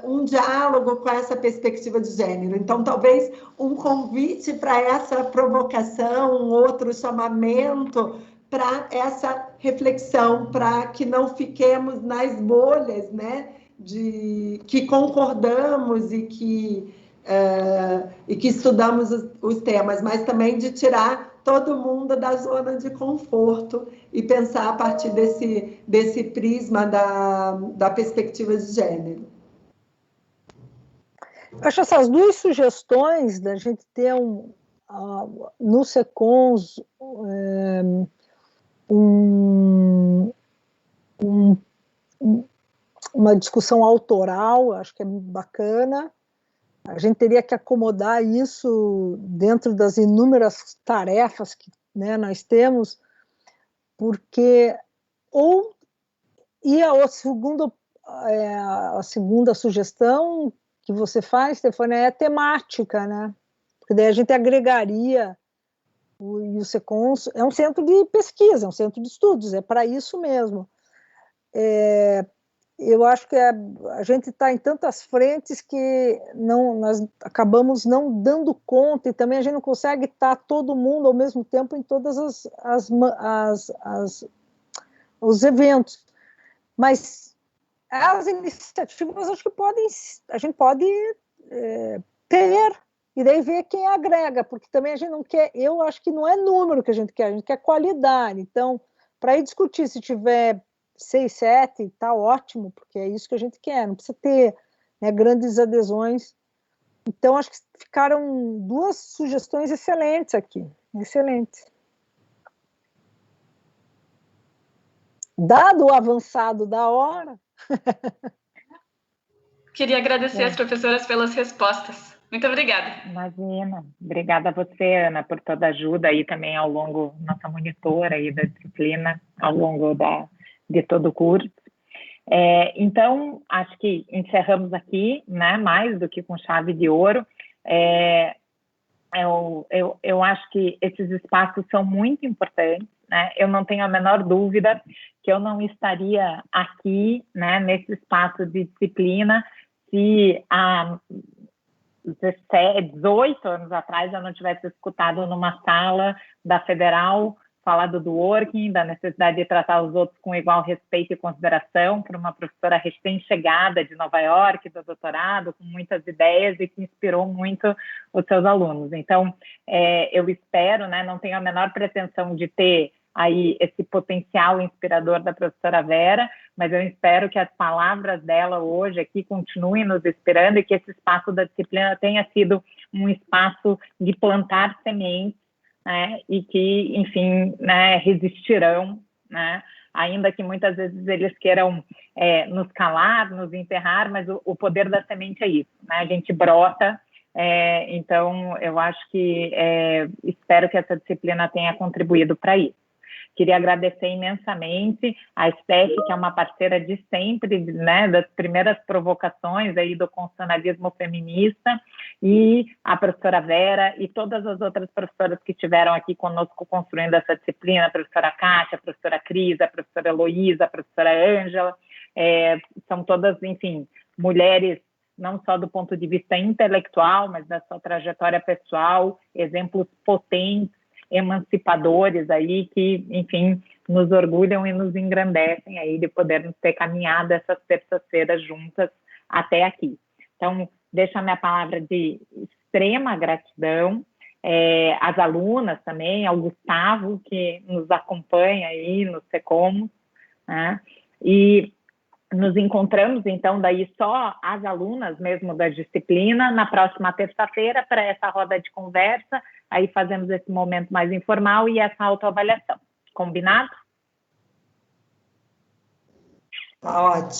um diálogo com essa perspectiva de gênero. Então, talvez um convite para essa provocação, um outro chamamento para essa reflexão, para que não fiquemos nas bolhas, né, que concordamos e que estudamos os temas, mas também de tirar todo mundo da zona de conforto e pensar a partir desse prisma da perspectiva de gênero. Acho essas duas sugestões da gente ter no SECONS uma discussão autoral, acho que é bacana. A gente teria que acomodar isso dentro das inúmeras tarefas que, né, nós temos, porque a segunda sugestão que você faz, Stefania, é temática, né? Porque daí a gente agregaria e o SECONS é um centro de pesquisa, é um centro de estudos, é para isso mesmo. Eu acho que a gente está em tantas frentes que nós acabamos não dando conta, e também a gente não consegue estar todo mundo ao mesmo tempo em todos os eventos. Mas as iniciativas, acho que a gente pode ter, e daí ver quem agrega, porque também a gente não quer, eu acho que não é número que a gente quer qualidade. Então, para ir discutir, se tiver 6, 7, está ótimo, porque é isso que a gente quer, não precisa ter, né, grandes adesões. Então, acho que ficaram duas sugestões excelentes aqui, excelentes. Dado o avançado da hora... Queria agradecer às professoras pelas respostas. Muito obrigada. Imagina. Obrigada a você, Ana, por toda a ajuda aí também ao longo, nossa monitora aí da disciplina, ao longo de todo o curso. Então, acho que encerramos aqui, né, mais do que com chave de ouro. eu acho que esses espaços são muito importantes, né? Eu não tenho a menor dúvida que eu não estaria aqui, né, nesse espaço de disciplina se há 18 anos atrás eu não tivesse escutado numa sala da Federal falado do working, da necessidade de tratar os outros com igual respeito e consideração, por uma professora recém-chegada de Nova York, do doutorado, com muitas ideias e que inspirou muito os seus alunos. Então, eu espero, né, não tenho a menor pretensão de ter aí esse potencial inspirador da professora Vera, mas eu espero que as palavras dela hoje aqui continuem nos inspirando e que esse espaço da disciplina tenha sido um espaço de plantar sementes, né, e que, enfim, né, resistirão, né, ainda que muitas vezes eles queiram nos calar, nos enterrar, mas o poder da semente é isso, né, a gente brota, então eu acho que espero que essa disciplina tenha contribuído para isso. Queria agradecer imensamente a Steph, que é uma parceira de sempre, né, das primeiras provocações aí do constitucionalismo feminista, e a professora Vera e todas as outras professoras que estiveram aqui conosco construindo essa disciplina, a professora Kátia, a professora Cris, a professora Heloísa, a professora Ângela, são todas, enfim, mulheres não só do ponto de vista intelectual, mas da sua trajetória pessoal, exemplos potentes, emancipadores aí que, enfim, nos orgulham e nos engrandecem aí de podermos ter caminhado essas terças-feiras juntas até aqui. Então, deixo a minha palavra de extrema gratidão às alunas também, ao Gustavo, que nos acompanha aí no SECOMOS, né? E nos encontramos, então, daí só as alunas mesmo da disciplina, na próxima terça-feira, para essa roda de conversa, aí fazemos esse momento mais informal e essa autoavaliação. Combinado? Tá ótimo.